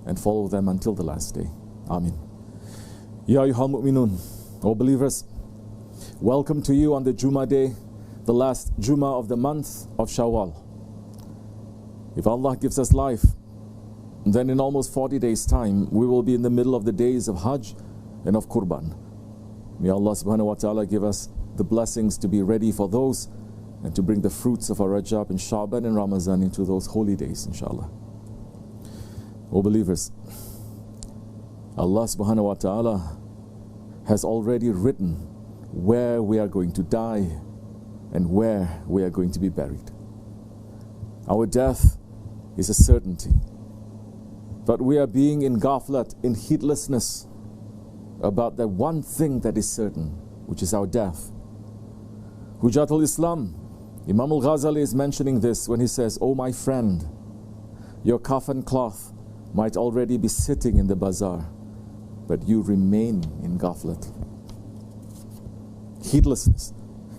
and follow them until the last day. Amin. Ya ayyuhal mu'minun, O believers, welcome to you on the Jummah day, the last Jummah of the month of Shawwal. If Allah gives us life, then in almost 40 days' time, we will be in the middle of the days of Hajj and of Qurban. May Allah subhanahu wa ta'ala give us the blessings to be ready for those and to bring the fruits of our Rajab and Shaban and Ramazan into those holy days, inshallah. O believers, Allah subhanahu wa ta'ala has already written where we are going to die and where we are going to be buried. Our death is a certainty, but we are being in ghaflat, in heedlessness about that one thing that is certain, which is our death. Hujjatul Islam, Imam al-Ghazali is mentioning this when he says, "Oh my friend, your coffin cloth might already be sitting in the bazaar, but you remain in ghaflat." Heedlessness.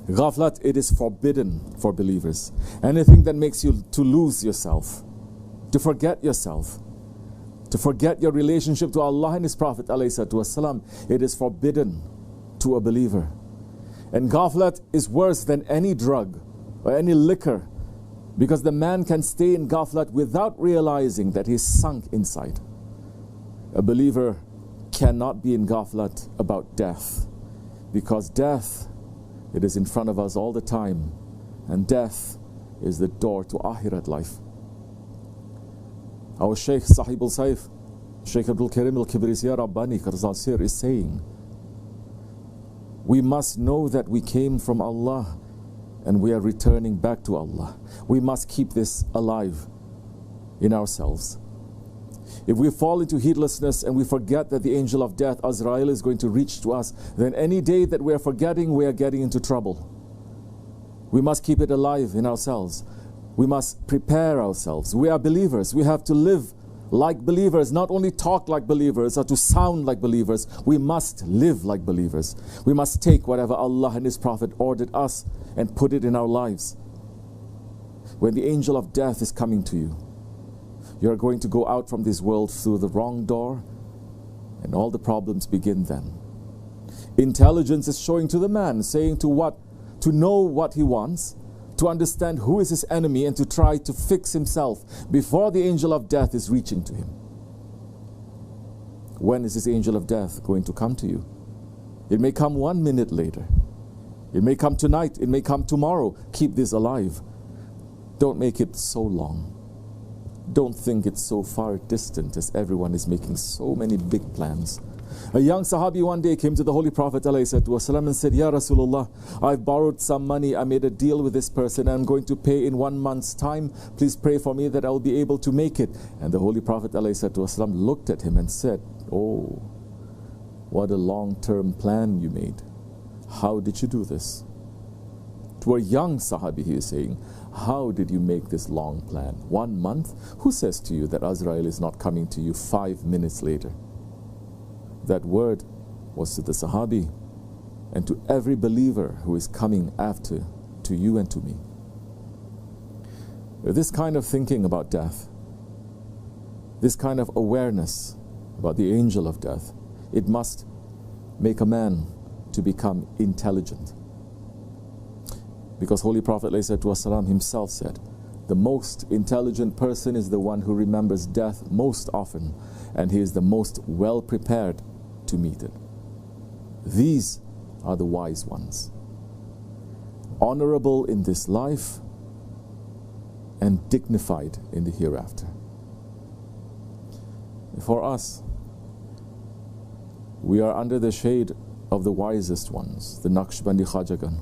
Ghaflat, it is forbidden for believers. Anything that makes you to lose yourself, to forget yourself, to forget your relationship to Allah and His Prophet ﷺ, it is forbidden to a believer. And ghaflat is worse than any drug or any liquor, because the man can stay in ghaflat without realizing that he's sunk inside. A believer cannot be in ghaflat about death, because death, it is in front of us all the time, and death is the door to Akhirat life. Our Shaykh Sahib al-Saif, Shaykh Abdul Karim al-Kibrisiya Rabbani Karzal is saying, we must know that we came from Allah and we are returning back to Allah. We must keep this alive in ourselves. If we fall into heedlessness and we forget that the angel of death, Azrael, is going to reach to us, then any day that we are forgetting, we are getting into trouble. We must keep it alive in ourselves. We must prepare ourselves. We are believers. We have to live like believers, not only talk like believers or to sound like believers. We must live like believers. We must take whatever Allah and His Prophet ordered us and put it in our lives. When the angel of death is coming to you, you are going to go out from this world through the wrong door, and all the problems begin then. Intelligence is showing to the man, saying to know what he wants, to understand who is his enemy, and to try to fix himself before the angel of death is reaching to him. When is this angel of death going to come to you? It may come 1 minute later. It may come tonight. It may come tomorrow. Keep this alive. Don't make it so long. Don't think it's so far distant as everyone is making so many big plans. A young Sahabi one day came to the Holy Prophet ﷺ and said, "Ya Rasulullah, I've borrowed some money. I made a deal with this person and I'm going to pay in 1 month's time. Please pray for me that I'll be able to make it." And the Holy Prophet ﷺ looked at him and said, "Oh, what a long-term plan you made. How did you do this?" To a young Sahabi, he is saying, "How did you make this long plan? 1 month? Who says to you that Azrael is not coming to you 5 minutes later?" That word was to the Sahabi and to every believer who is coming after, to you and to me. This kind of thinking about death, this kind of awareness about the angel of death, it must make a man to become intelligent. Because Holy Prophet ﷺ himself said, the most intelligent person is the one who remembers death most often, and he is the most well prepared to meet it. These are the wise ones, honorable in this life and dignified in the hereafter. For us, we are under the shade of the wisest ones, the Naqshbandi Khajagan.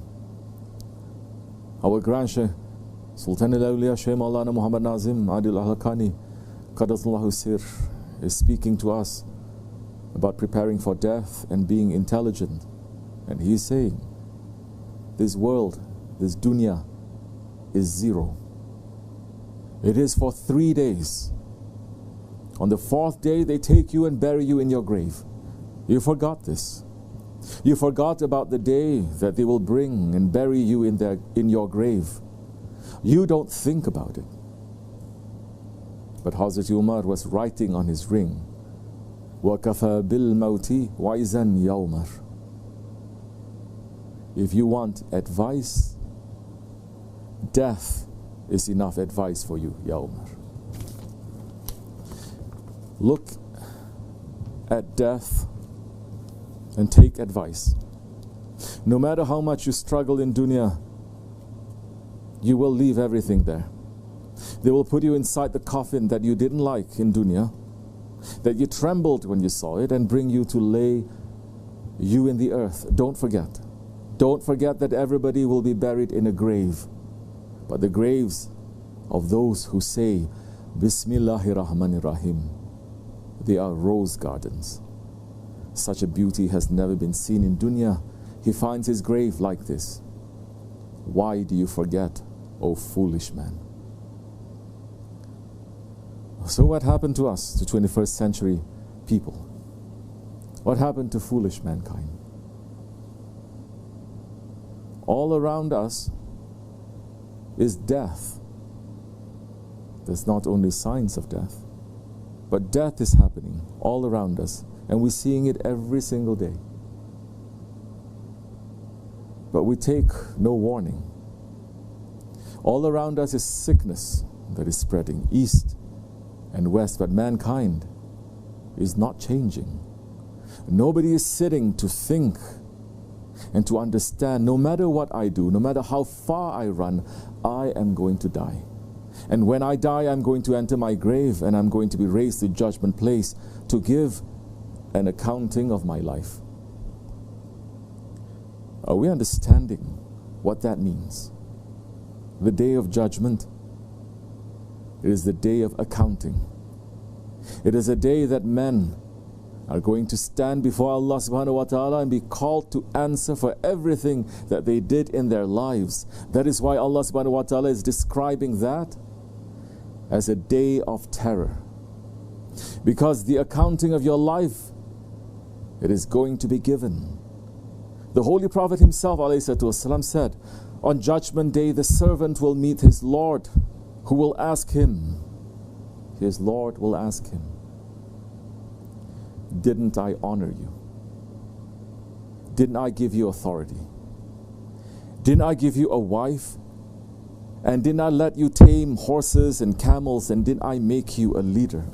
Our Grand Shaykh, Sultan al-Awliya Shaykh Maulana Muhammad Nazim Adil Al-Hakani Qaddasallahu Sir, is speaking to us about preparing for death and being intelligent. And he is saying, this world, this dunya, is zero. It is for 3 days. On the 4th day, they take you and bury you in your grave. You forgot this. You forgot about the day that they will bring and bury you in your grave. You don't think about it. But Hazrat Umar was writing on his ring, وَكَفَى بِالْمَوْتِ وَعِزًا يَوْمَرْ. If you want advice, death is enough advice for you, Ya Umar. Look at death and take advice. No matter how much you struggle in dunya, You will leave everything there. They will put you inside the coffin that you didn't like in dunya, that you trembled when you saw it, and bring you to lay you in the earth. Don't forget. Don't forget that everybody will be buried in a grave. But the graves of those who say, Bismillahir Rahmanir Rahim, they are rose gardens. Such a beauty has never been seen in dunya. He finds his grave like this. Why do you forget, O foolish man? So what happened to us, to 21st century people? What happened to foolish mankind? All around us is death. There's not only signs of death, but death is happening all around us, and we're seeing it every single day. But we take no warning. All around us is sickness that is spreading east and west, but mankind is not changing. Nobody is sitting to think and to understand, no matter what I do, no matter how far I run, I am going to die. And when I die, I'm going to enter my grave, and I'm going to be raised to judgment place to give an accounting of my life. Are we understanding what that means? The day of judgment, it is the day of accounting. It is a day that men are going to stand before Allah subhanahu wa ta'ala and be called to answer for everything that they did in their lives. That is why Allah subhanahu wa ta'ala is describing that as a day of terror. Because the accounting of your life, it is going to be given. The Holy Prophet himself ﷺ said, on Judgment Day the servant will meet his Lord, who will ask him, his Lord will ask him, didn't I honor you? Didn't I give you authority? Didn't I give you a wife? And didn't I let you tame horses and camels? And didn't I make you a leader?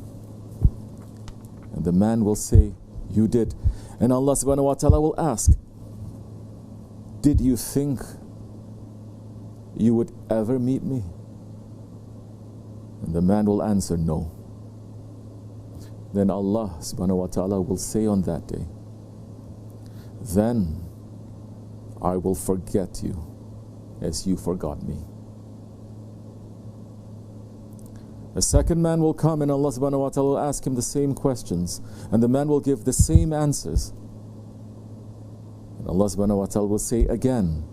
And the man will say, you did. And Allah subhanahu wa ta'ala will ask, did you think you would ever meet me? And the man will answer, no. Then Allah subhanahu wa ta'ala will say on that day, then I will forget you as you forgot me. A second man will come, and Allah subhanahu wa ta'ala will ask him the same questions, and the man will give the same answers. And Allah subhanahu wa ta'ala will say again,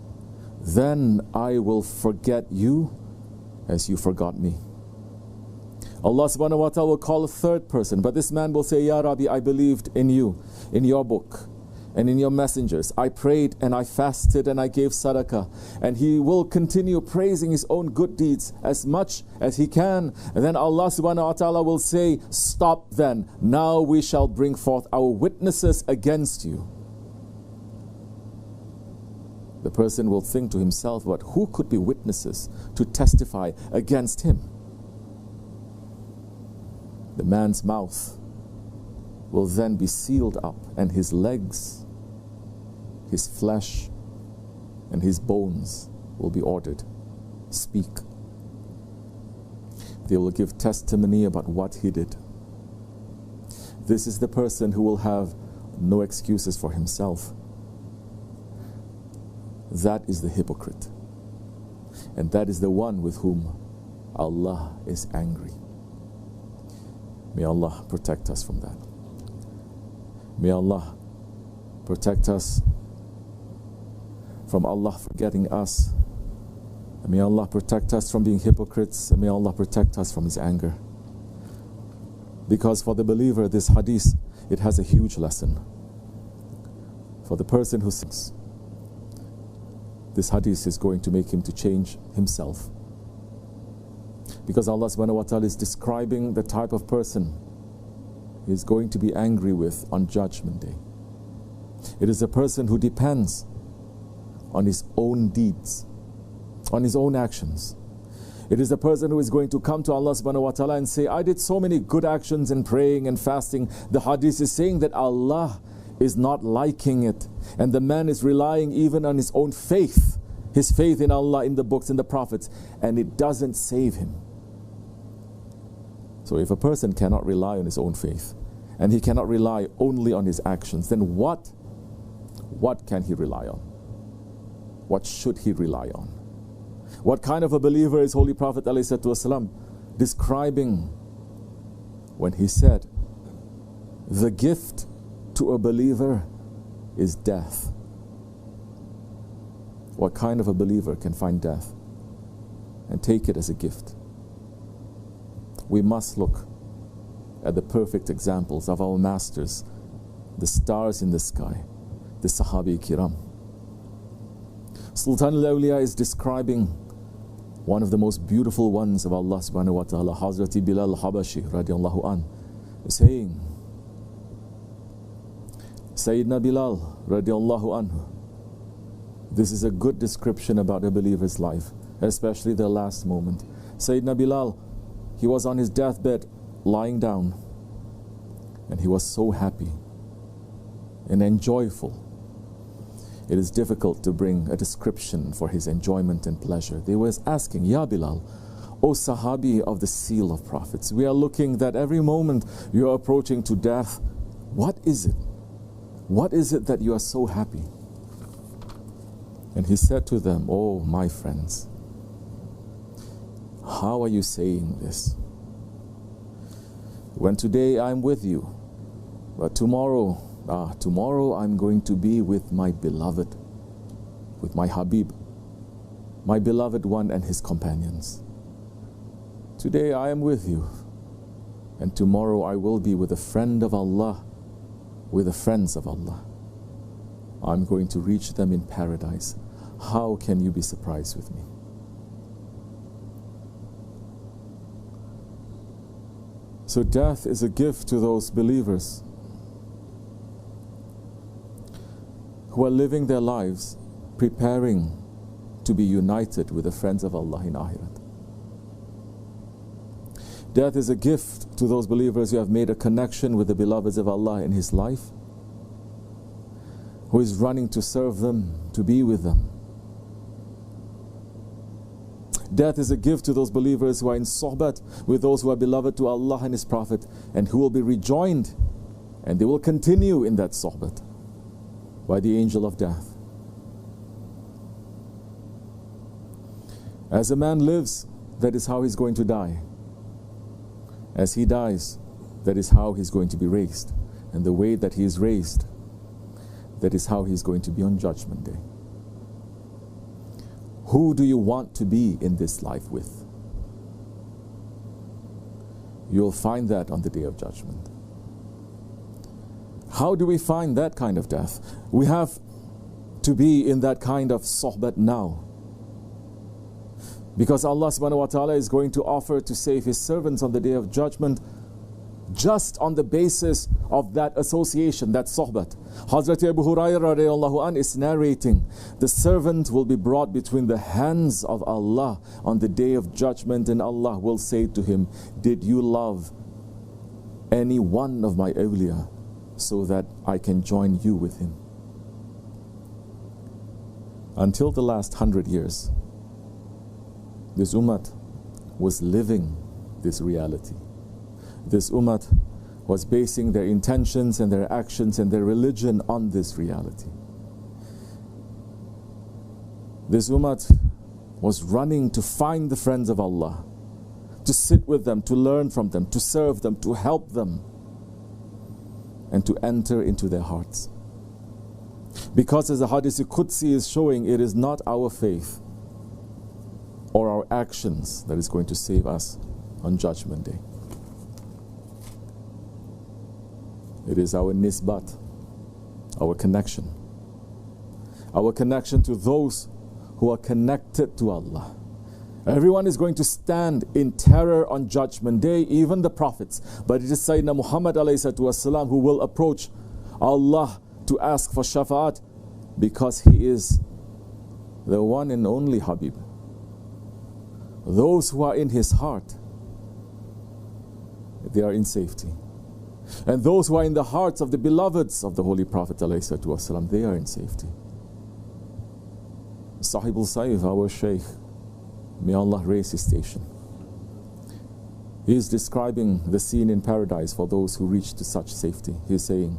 then I will forget you as you forgot me. Allah subhanahu wa ta'ala will call a third person, but this man will say, Ya Rabbi, I believed in you, in your book, and in your messengers. I prayed and I fasted and I gave sadaqah. And he will continue praising his own good deeds as much as he can. And then Allah subhanahu wa ta'ala will say, stop then. Now we shall bring forth our witnesses against you. The person will think to himself, but who could be witnesses to testify against him? The man's mouth will then be sealed up, and his legs, his flesh, and his bones will be ordered, speak. They will give testimony about what he did. This is the person who will have no excuses for himself. That is the hypocrite. And that is the one with whom Allah is angry. May Allah protect us from that. May Allah protect us from Allah forgetting us. And may Allah protect us from being hypocrites. And may Allah protect us from His anger. Because for the believer, this hadith, it has a huge lesson. For the person who sins, this hadith is going to make him to change himself. Because Allah subhanahu wa ta'ala is describing the type of person He is going to be angry with on Judgment Day. It is a person who depends on his own deeds, on his own actions. It is a person who is going to come to Allah subhanahu wa ta'ala and say, I did so many good actions in praying and fasting. The hadith is saying that Allah is not liking it. And the man is relying even on his own faith his faith in Allah, in the books, in the prophets, and it doesn't save him. So if a person cannot rely on his own faith, and he cannot rely only on his actions, then what can he rely on? What should he rely on? What kind of a believer is Holy Prophet ﷺ describing when he said, the gift to a believer is death? What kind of a believer can find death and take it as a gift? We must look at the perfect examples of our masters, the stars in the sky, the Sahabi Kiram. Sultan al-Awliya is describing one of the most beautiful ones of Allah subhanahu wa ta'ala, Hazrati Bilal Habashi radiallahu an, saying, Sayyidina Bilal radiallahu anhu, this is a good description about a believer's life, especially their last moment. Sayyidina Bilal, he was on his deathbed, lying down, and he was so happy and joyful. It is difficult to bring a description for his enjoyment and pleasure. They were asking, Ya Bilal, O Sahabi of the seal of prophets, we are looking that every moment you are approaching to death. What is it? What is it that you are so happy? And he said to them, oh my friends, how are you saying this? When today I'm with you, but tomorrow I'm going to be with my beloved, with my Habib, my beloved one and his companions. Today I am with you, and tomorrow I will be with a friend of Allah, with the friends of Allah. I'm going to reach them in paradise. How can you be surprised with me? So death is a gift to those believers who are living their lives preparing to be united with the friends of Allah in Akhirat. Death is a gift to those believers who have made a connection with the beloveds of Allah in His life, who is running to serve them, to be with them. Death is a gift to those believers who are in sohbat with those who are beloved to Allah and His Prophet, and who will be rejoined, and they will continue in that sohbat by the angel of death. As a man lives, that is how he's going to die. As he dies, that is how he's going to be raised. And the way that he is raised, that is how he's going to be on Judgment Day. Who do you want to be in this life with? You'll find that on the Day of Judgment. How do we find that kind of death? We have to be in that kind of sohbat now. Because Allah subhanahu wa ta'ala is going to offer to save His servants on the Day of Judgment just on the basis of that association, that sohbat. Hazrat Abu Hurairah radiallahu anh is narrating, the servant will be brought between the hands of Allah on the Day of Judgment, and Allah will say to him, did you love any one of my awliya so that I can join you with him? Until the last 100 years, this ummah was living this reality. This ummah was basing their intentions and their actions and their religion on this reality. This ummah was running to find the friends of Allah, to sit with them, to learn from them, to serve them, to help them, and to enter into their hearts. Because as the Hadith Qudsi is showing, it is not our faith or our actions that is going to save us on Judgment Day. It is our nisbat, our connection to those who are connected to Allah. Everyone is going to stand in terror on Judgment Day, even the prophets. But it is Sayyidina Muhammad ﷺ who will approach Allah to ask for shafa'at, because he is the one and only Habib. Those who are in his heart, they are in safety. And those who are in the hearts of the beloveds of the Holy Prophet ﷺ, they are in safety. Sahibul Saif, our Shaykh, may Allah raise his station. He is describing the scene in paradise for those who reach to such safety. He is saying,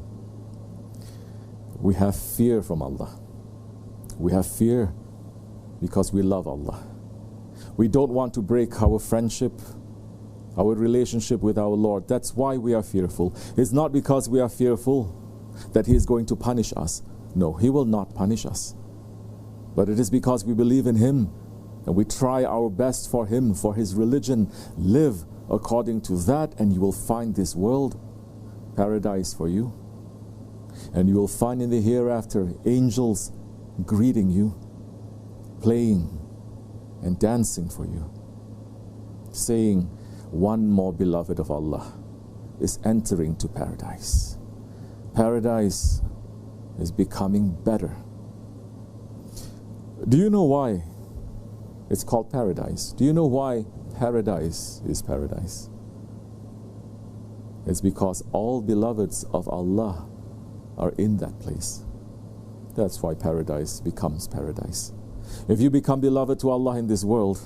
we have fear from Allah. We have fear because we love Allah. We don't want to break our friendship, our relationship with our Lord. That's why we are fearful. It's not because we are fearful that He is going to punish us. No, He will not punish us. But it is because we believe in Him and we try our best for Him, for His religion. Live according to that, and you will find this world paradise for you. And you will find in the hereafter angels greeting you, playing and dancing for you, saying, one more beloved of Allah is entering to paradise. Paradise is becoming better. Do you know why it's called paradise? Do you know why paradise is paradise? It's because all beloveds of Allah are in that place. That's why paradise becomes paradise. If you become beloved to Allah in this world,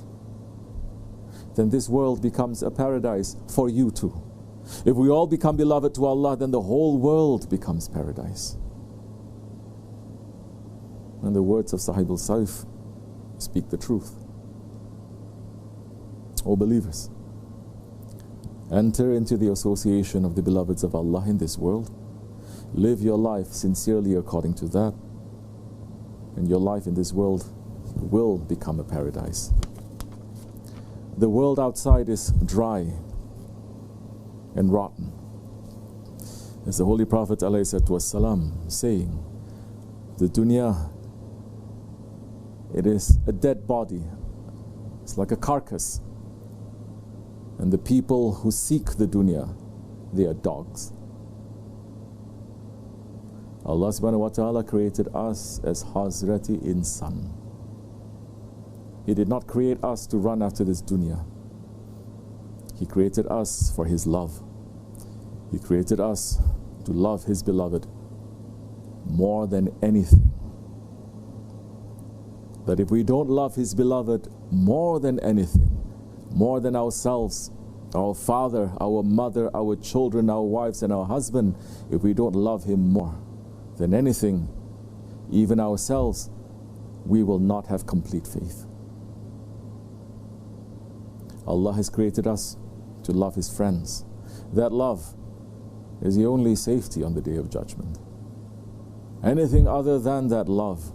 then this world becomes a paradise for you too. If we all become beloved to Allah, then the whole world becomes paradise. And the words of Sahibul Saif speak the truth. O believers, enter into the association of the beloveds of Allah in this world. Live your life sincerely according to that, and your life in this world will become a paradise. The world outside is dry and rotten. As the Holy Prophet ﷺ saying, the dunya, it is a dead body. It's like a carcass. And the people who seek the dunya, they are dogs. Allah subhanahu wa ta'ala created us as Hazrati Insan. He did not create us to run after this dunya. He created us for His love. He created us to love His beloved more than anything. That if we don't love His beloved more than anything, more than ourselves, our father, our mother, our children, our wives and our husband, if we don't love Him more than anything, even ourselves, we will not have complete faith. Allah has created us to love His friends. That love is the only safety on the Day of Judgment. Anything other than that love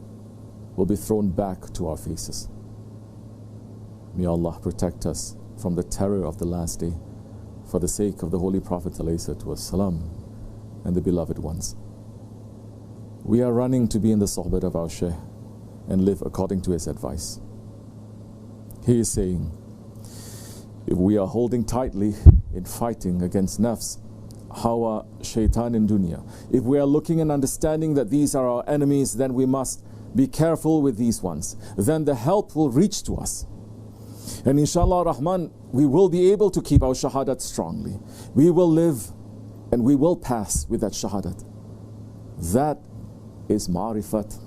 will be thrown back to our faces. May Allah protect us from the terror of the last day, for the sake of the Holy Prophet ﷺ and the beloved ones. We are running to be in the sohbet of our Shaykh and live according to his advice. He is saying, if we are holding tightly in fighting against nafs, hawa, shaitan and dunya, if we are looking and understanding that these are our enemies, then we must be careful with these ones. Then the help will reach to us. And inshallah Rahman, we will be able to keep our shahadat strongly. We will live and we will pass with that shahadat. That is marifat.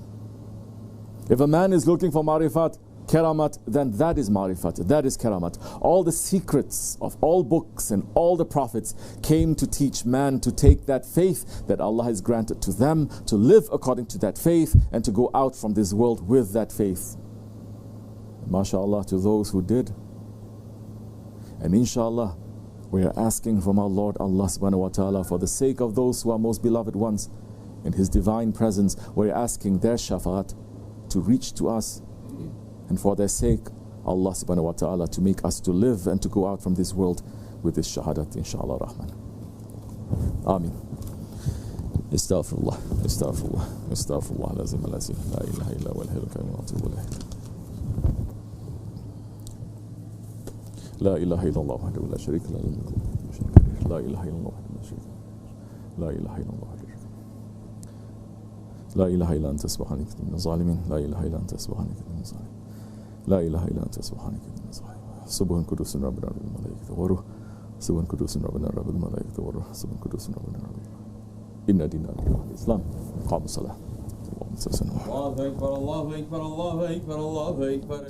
If a man is looking for marifat, karamat, then that is marifat, that is karamat. All the secrets of all books and all the prophets came to teach man to take that faith that Allah has granted to them, to live according to that faith, and to go out from this world with that faith. MashaAllah to those who did. And inshallah, we are asking from our Lord Allah subhanahu wa ta'ala, for the sake of those who are most beloved ones, in His divine presence, we are asking their shafaat to reach to us, and for their sake, Allah subhanahu wa ta'ala to make us to live and to go out from this world with this shahadat, inshallah Rahman. Ameen. Astaghfirullah, astaghfirullah, astaghfirullah, lazim al-azim, la ilaha illa wal hayyul qayyum wa atubu ilayh. La ilaha illallah wahdahu la sharika lahu, la ilaha illallah wahdahu la sharika lahu, la ilaha illallah. لا إله إلا أنت سبحانك من الظالمين لا إله إلا أنت سبحانك من الظالمين لا إله إلا أنت سبحانك من الظالمين سبحان قدوس ربنا رب الملائكة والروح سبحان قدوس ربنا رب الملائكة والروح سبحان قدوس ربنا رب إن دين الإسلام قام الصلاة Allahu Ekber, Allahu Ekber, Allahu Ekber, Allahu Ekber.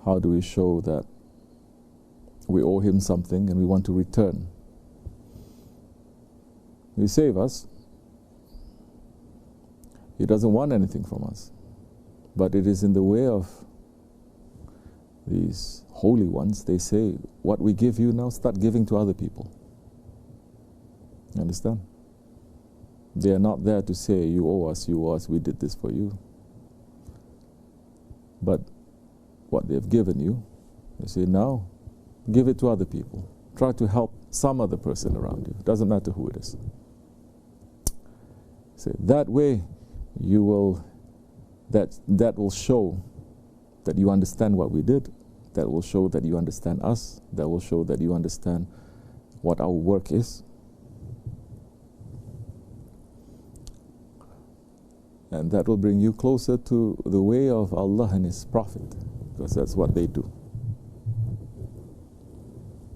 how do we show that we owe him something and we want to return? He saved us. He doesn't want anything from us. But it is in the way of these holy ones. They say, what we give you now, start giving to other people. You understand? They are not there to say, you owe us, we did this for you. But what they've given you, they say, now, give it to other people. Try to help some other person around you. It doesn't matter who it is. Say, that way, you will, that will show that you understand what we did. That will show that you understand us. That will show that you understand what our work is. And that will bring you closer to the way of Allah and His Prophet, because that's what they do.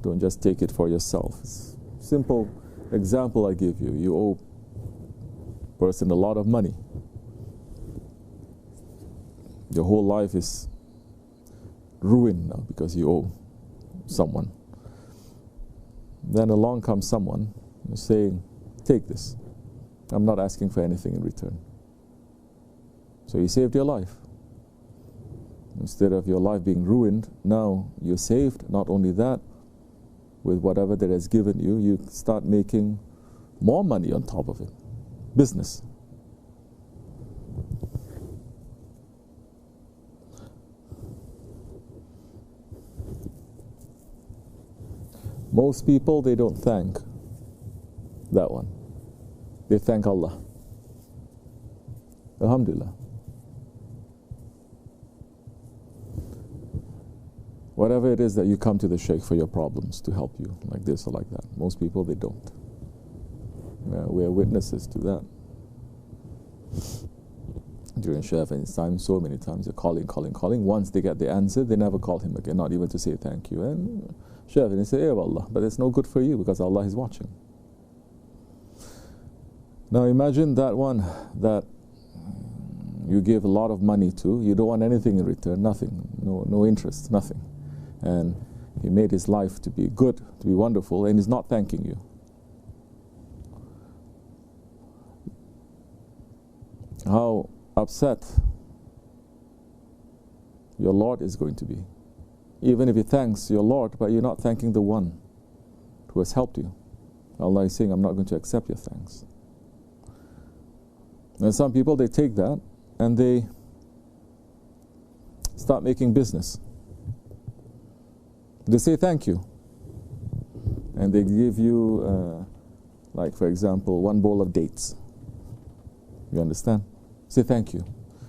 Don't just take it for yourself. Simple example I give you. You owe a person a lot of money. Your whole life is ruined now because you owe someone. Then along comes someone saying, take this. I'm not asking for anything in return. So he saved your life. Instead of your life being ruined, now you're saved. Not only that, with whatever that has given you, you start making more money on top of it. Business. Most people, they don't thank that one. They thank Allah. Alhamdulillah. Whatever it is that you come to the Shaykh for your problems to help you, like this or like that. Most people, they don't. We are witnesses to that. During Shaykh Effendi's time, so many times they're calling. Once they get the answer, they never call him again, not even to say thank you. And Shaykh Effendi say, "Eh, Allah," but it's no good for you because Allah is watching. Now imagine that one that you give a lot of money to, you don't want anything in return, nothing, no interest, nothing. And he made his life to be good, to be wonderful, and he's not thanking you. How upset your Lord is going to be. Even if he thanks your Lord, but you're not thanking the one who has helped you. Allah is saying, I'm not going to accept your thanks. And some people, they take that and they start making business. They say thank you. And they give you, like for example, one bowl of dates. You understand? Say thank you.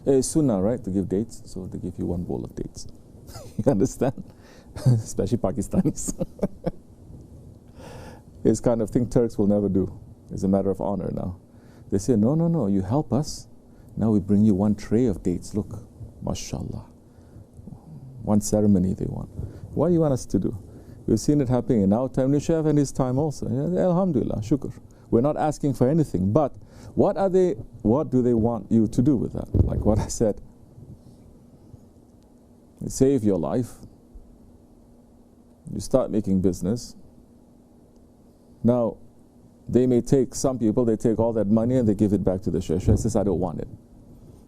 It's sunnah, right, to give dates? So they give you one bowl of dates. You understand? Especially Pakistanis. This kind of thing Turks will never do. It's a matter of honor now. They say, no, you help us. Now we bring you one tray of dates. Look, mashallah. One ceremony they want. What do you want us to do? We've seen it happening in our time, Shaykh and his time also. Alhamdulillah, shukr. We're not asking for anything, but what do they want you to do with that? Like what I said, you save your life, you start making business. Now, they may take, some people, they take all that money and they give it back to the Shaykh. Shaykh says, I don't want it.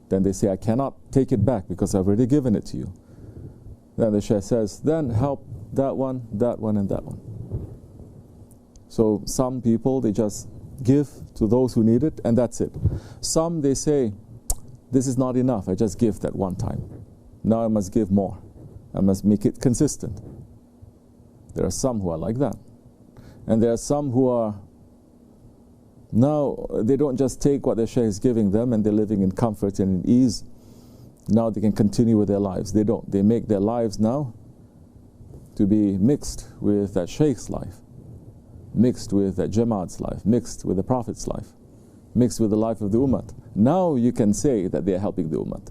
Then they say, I cannot take it back because I've already given it to you. Then the Shaykh says, then help that one, and that one. So some people, they just give to those who need it and that's it. Some, they say, this is not enough, I just give that one time. Now I must give more. I must make it consistent. There are some who are like that. And there are some who are, now they don't just take what the Shaykh is giving them and they're living in comfort and in ease. Now they can continue with their lives. They don't. They make their lives now to be mixed with that Shaykh's life, mixed with that Jamaat's life, mixed with the Prophet's life, mixed with the life of the Ummah. Now you can say that they are helping the Ummah.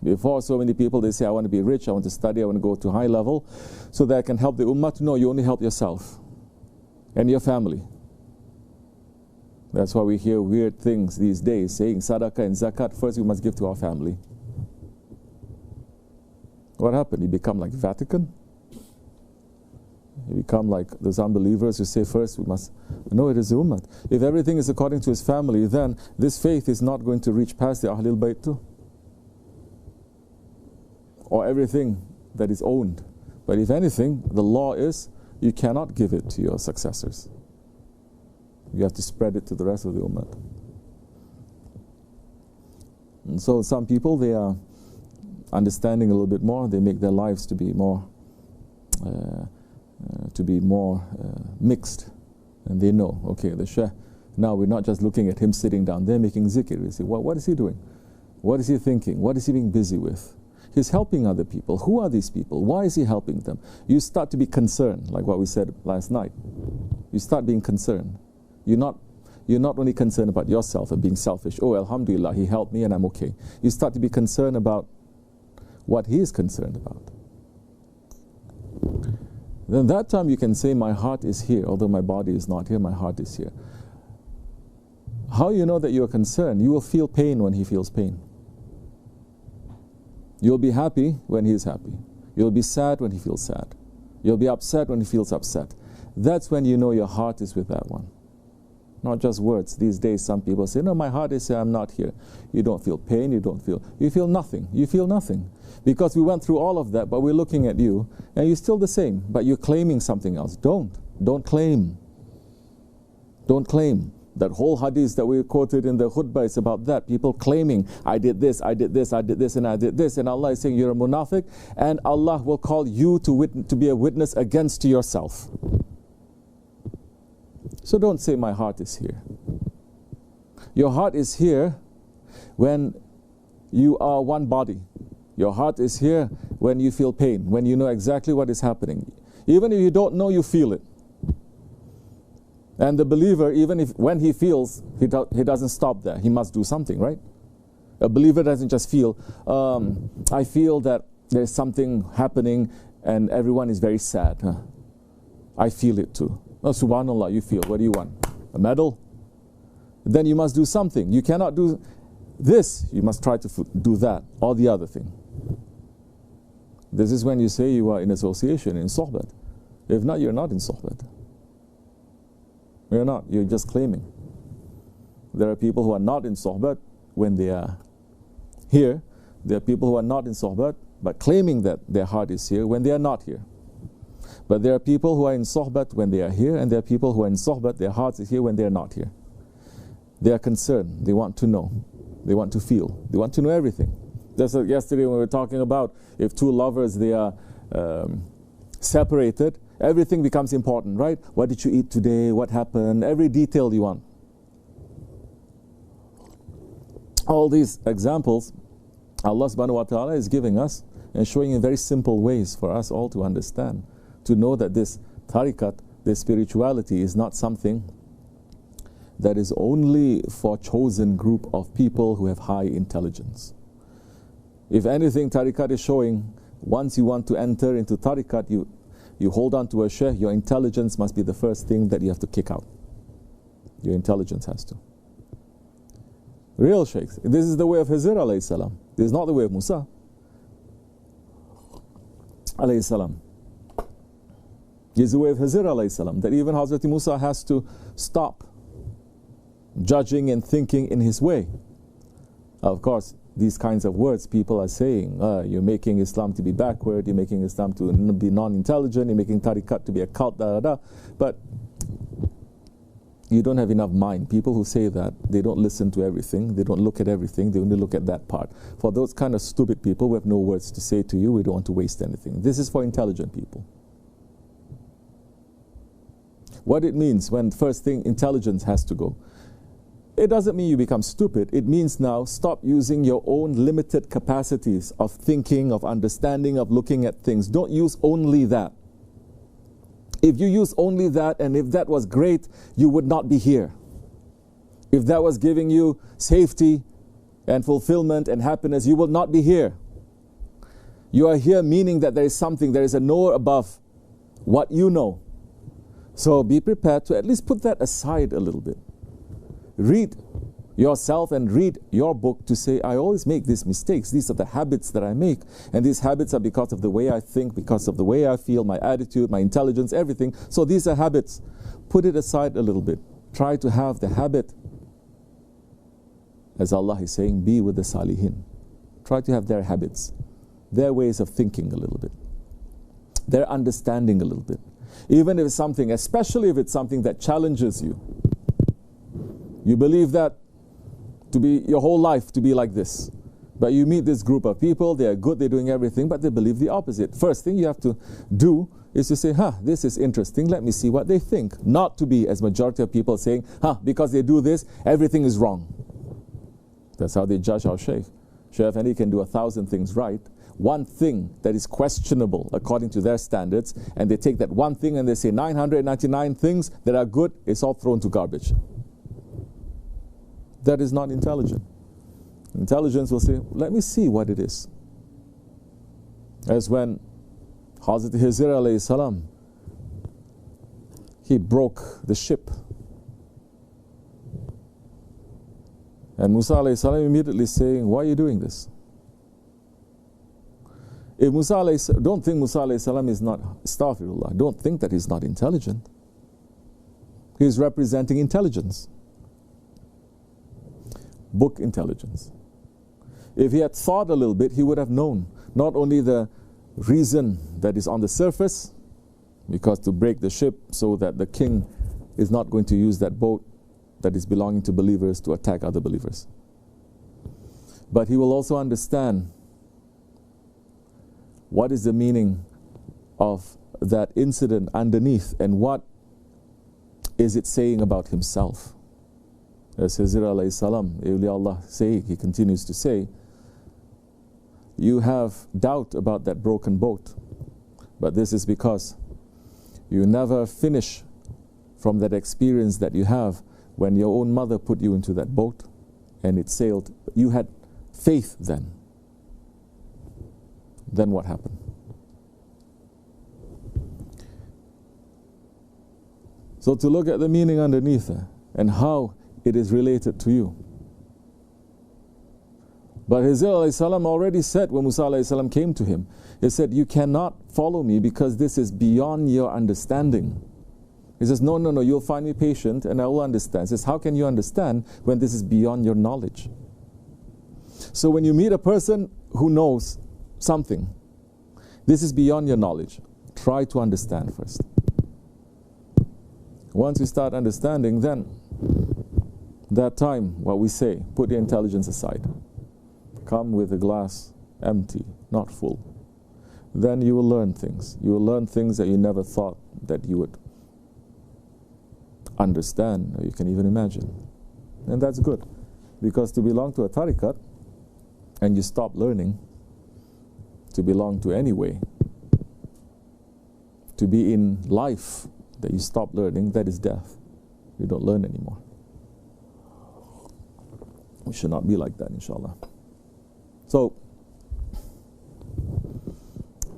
Before, so many people, they say, I want to be rich, I want to study, I want to go to high level so that I can help the Ummah. No, you only help yourself and your family. That's why we hear weird things these days, saying sadaqah and zakat, first we must give to our family. What happened? You become like Vatican? You become like those unbelievers who say first we must... No, it is the Ummah. If everything is according to his family, then this faith is not going to reach past the Ahlul Bayt too. Or everything that is owned. But if anything, the law is you cannot give it to your successors. You have to spread it to the rest of the Ummah. And so some people, they are understanding a little bit more. They make their lives to be more mixed, and they know, okay, the Shaykh, now we're not just looking at him sitting down there making zikr. We say, what is he doing? What is he thinking? What is he being busy with? He's helping other people. Who are these people? Why is he helping them? You start to be concerned, like what we said last night. You start being concerned. You're not only concerned about yourself and being selfish. Oh, alhamdulillah, he helped me and I'm okay. You start to be concerned about what he is concerned about. Then that time you can say, my heart is here, although my body is not here, my heart is here. How you know that you're concerned? You will feel pain when he feels pain. You'll be happy when he is happy. You'll be sad when he feels sad. You'll be upset when he feels upset. That's when you know your heart is with that one. Not just words. These days some people say, no, my heart is here, I'm not here. You don't feel pain, you feel nothing. You feel nothing. Because we went through all of that, but we're looking at you, and you're still the same, but you're claiming something else. Don't claim. Don't claim. That whole hadith that we quoted in the khutbah is about that. People claiming, I did this, I did this, I did this, and I did this. And Allah is saying, you're a munafiq, and Allah will call you to be a witness against yourself. So don't say, my heart is here. Your heart is here when you are one body. Your heart is here when you feel pain, when you know exactly what is happening. Even if you don't know, you feel it. And the believer, even if when he feels, he doesn't stop there. He must do something, right? A believer doesn't just feel, I feel that there's something happening and everyone is very sad. Huh? I feel it too. Oh, subhanallah, you feel. What do you want? A medal? Then you must do something. You cannot do this. You must try to do that or the other thing. This is when you say you are in association, in sohbat. If not, you're not in sohbat. You're not. You're just claiming. There are people who are not in sohbat when they are here. There are people who are not in sohbat but claiming that their heart is here when they are not here. But there are people who are in sohbat when they are here, and there are people who are in sohbat, their hearts is here when they are not here. They are concerned. They want to know. They want to feel. They want to know everything. Just like yesterday when we were talking about if two lovers, they are separated, everything becomes important, right? What did you eat today? What happened? Every detail you want. All these examples, Allah subhanahu wa ta'ala is giving us and showing in very simple ways for us all to understand. To know that this tariqat, this spirituality is not something that is only for a chosen group of people who have high intelligence. If anything, tariqat is showing, once you want to enter into tariqat, you hold on to a shaykh, your intelligence must be the first thing that you have to kick out. Your intelligence has to. Real shaykhs. This is the way of Hizr alayhi salam. This is not the way of Musa alayhi salam. This is the way of Hizr alayhi salam, that even Hazrat Musa has to stop judging and thinking in his way. Of course, these kinds of words people are saying, you're making Islam to be backward, you're making Islam to be non-intelligent, you're making tariqat to be a cult, but you don't have enough mind. People who say that, they don't listen to everything, they don't look at everything, they only look at that part. For those kind of stupid people who have no words to say to you, we don't want to waste anything. This is for intelligent people. What it means when first thing intelligence has to go. It doesn't mean you become stupid. It means now stop using your own limited capacities of thinking, of understanding, of looking at things. Don't use only that. If you use only that, and if that was great, you would not be here. If that was giving you safety and fulfillment and happiness, you will not be here. You are here meaning that there is something, there is a knower above what you know. So be prepared to at least put that aside a little bit. Read yourself and read your book to say, I always make these mistakes. These are the habits that I make. And these habits are because of the way I think, because of the way I feel, my attitude, my intelligence, everything. So these are habits. Put it aside a little bit. Try to have the habit, as Allah is saying, be with the Salihin. Try to have their habits, their ways of thinking a little bit, their understanding a little bit. Even if it's something, especially if it's something that challenges you. You believe that to be your whole life to be like this. But you meet this group of people, they are good, they're doing everything, but they believe the opposite. First thing you have to do is to say, this is interesting, let me see what they think. Not to be, as majority of people saying, because they do this, everything is wrong. That's how they judge our Shaykh. Shaykh Effendi can do 1,000 things right. One thing that is questionable according to their standards, and they take that one thing and they say 999 things that are good, it's all thrown to garbage. That is not intelligent. Intelligence will say, let me see what it is. As when Hazrat Hizr alayhi salam, he broke the ship. And Musa alayhi salam immediately saying, why are you doing this? If Musa alayhi salam, don't think Musa alayhi salam is not, astaghfirullah, don't think that he's not intelligent. He's representing intelligence. Book intelligence. If he had thought a little bit, he would have known not only the reason that is on the surface, because to break the ship so that the king is not going to use that boat that is belonging to believers to attack other believers. But he will also understand what is the meaning of that incident underneath and what is it saying about himself. As Hizr alayhi salam, Awliya Allah say, he continues to say, you have doubt about that broken boat, but this is because you never finish from that experience that you have when your own mother put you into that boat and it sailed. You had faith then. Then what happened? So to look at the meaning underneath and how it is related to you. But Hizr alayhi salam already said when Musa alayhi salam came to him, he said, you cannot follow me because this is beyond your understanding. He says, no, you'll find me patient and I will understand. He says, how can you understand when this is beyond your knowledge? So when you meet a person who knows something, this is beyond your knowledge. Try to understand first. Once you start understanding, then that time, what we say, put your intelligence aside. Come with a glass empty, not full. Then you will learn things. You will learn things that you never thought that you would understand, or you can even imagine. And that's good. Because to belong to a tariqat, and you stop learning, to belong to any way, to be in life that you stop learning, that is death. You don't learn anymore. We should not be like that, inshallah. So,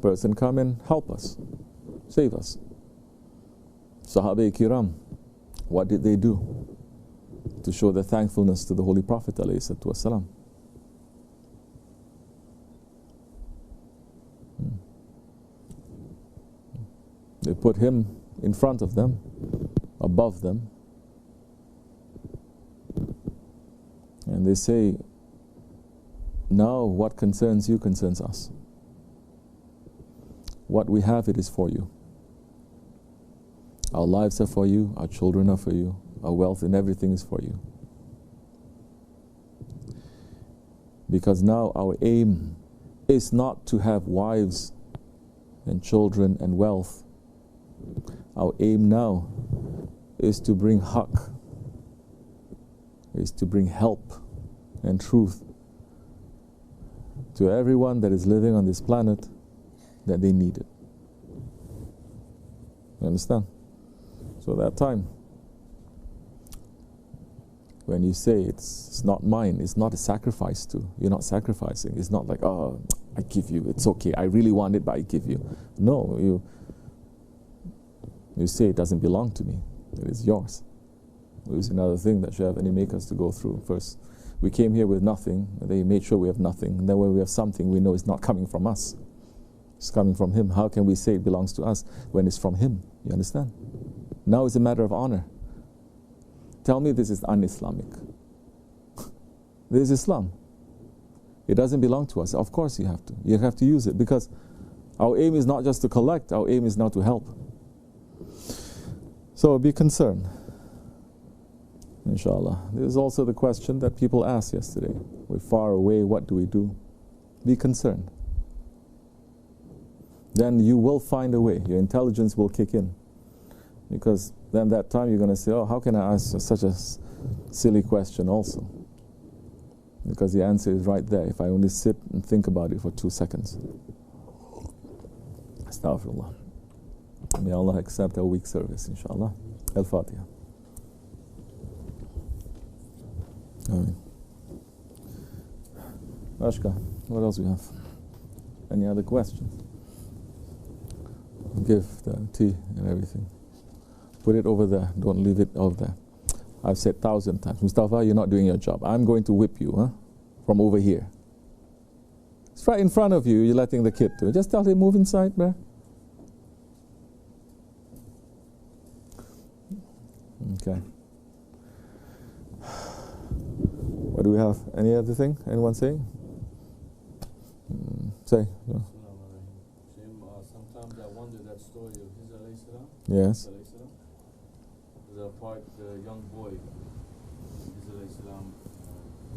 person come and help us, save us. Sahaba-i-kiram, what did they do to show their thankfulness to the Holy Prophet ﷺ? They put him in front of them, above them, and they say, now what concerns you concerns us. What we have, it is for you. Our lives are for you, our children are for you, our wealth and everything is for you. Because now our aim is not to have wives and children and wealth. Our aim now is to bring haqq, is to bring help and truth to everyone that is living on this planet that they need it. You understand? So that time, when you say it's not mine, it's not a sacrifice to, you're not sacrificing. It's not like, oh, I give you, it's okay, I really want it, but I give you. No, you say it doesn't belong to me, it is yours. It was another thing that should have any make us to go through. First, we came here with nothing, and then He made sure we have nothing. And then when we have something, we know it's not coming from us. It's coming from Him. How can we say it belongs to us when it's from Him? You understand? Now it's a matter of honor. Tell me this is un-Islamic. This is Islam. It doesn't belong to us. Of course you have to. You have to use it, because our aim is not just to collect. Our aim is now to help. So be concerned. Inshallah. There's also the question that people asked yesterday. We're far away. What do we do? Be concerned. Then you will find a way. Your intelligence will kick in. Because then that time you're going to say, oh, how can I ask such a silly question also? Because the answer is right there if I only sit and think about it for 2 seconds. Astaghfirullah. May Allah accept our weak service, inshallah. Al-Fatiha. Ameen. Ashka, what else we have? Any other questions? Give the tea and everything. Put it over there. Don't leave it over there. I've said 1,000 times, Mustafa, you're not doing your job. I'm going to whip you, huh? From over here. It's right in front of you. You're letting the kid do it. Just tell him, move inside, bruh. Okay. What do we have? Any other thing? Anyone saying? Say. Yeah. Sometimes I wonder that story of his alayhi salam. Yes. There's a part, the young boy, his alayhi salam,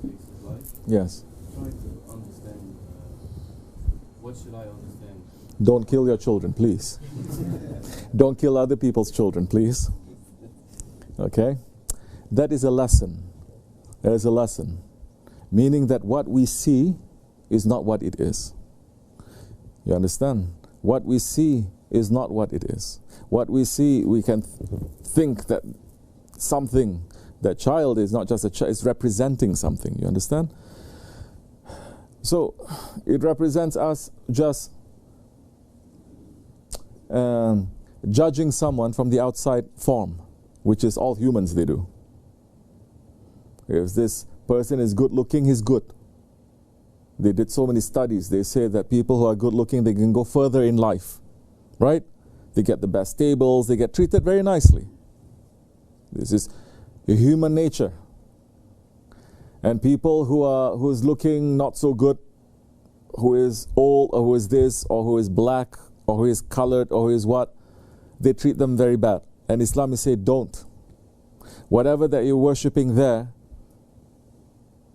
takes his life. Yes. I'm trying to understand, what should I understand? Don't kill your children, please. Don't kill other people's children, please. Okay? That is a lesson. There is a lesson. Meaning that what we see is not what it is. You understand? What we see is not what it is. What we see, we can think that something, that child is not just a child, it's representing something. You understand? So, it represents us just judging someone from the outside form, which is all humans they do. If this person is good looking, he's good. They did so many studies. They say that people who are good looking, they can go further in life. Right? They get the best tables, they get treated very nicely. This is human nature. And people who is looking not so good, who is old, or who is this, or who is black, or who is colored, or who is what, they treat them very bad. And Islam is saying, don't. Whatever that you're worshipping there,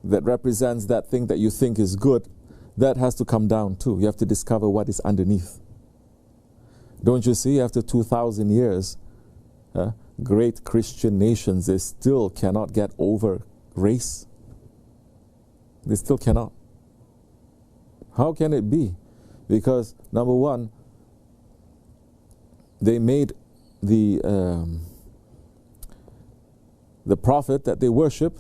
that represents that thing that you think is good, that has to come down too. You have to discover what is underneath. Don't you see, after 2,000 years, great Christian nations, they still cannot get over race. They still cannot. How can it be? Because, number one, they made the prophet that they worship,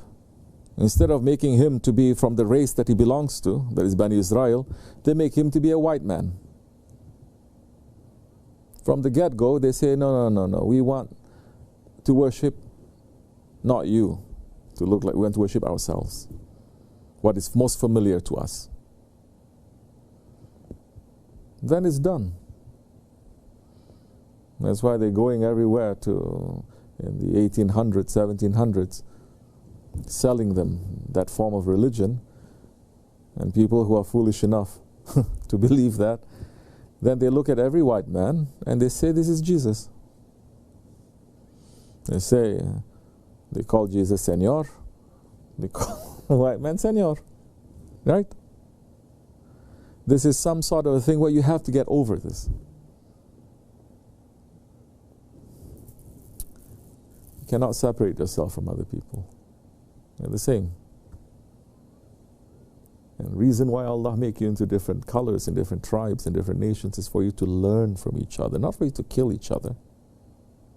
instead of making him to be from the race that he belongs to, that is Bani Israel, they make him to be a white man. From the get-go, they say, no, we want to worship not you, to look like we want to worship ourselves, what is most familiar to us. Then it's done. That's why they're going everywhere to, in the 1800s, 1700s, selling them that form of religion, and people who are foolish enough to believe that, then they look at every white man and they say, this is Jesus. They say, they call Jesus Señor, they call the white man Señor, right? This is some sort of a thing where you have to get over this. You cannot separate yourself from other people. They're the same. And the reason why Allah make you into different colors and different tribes and different nations is for you to learn from each other, not for you to kill each other.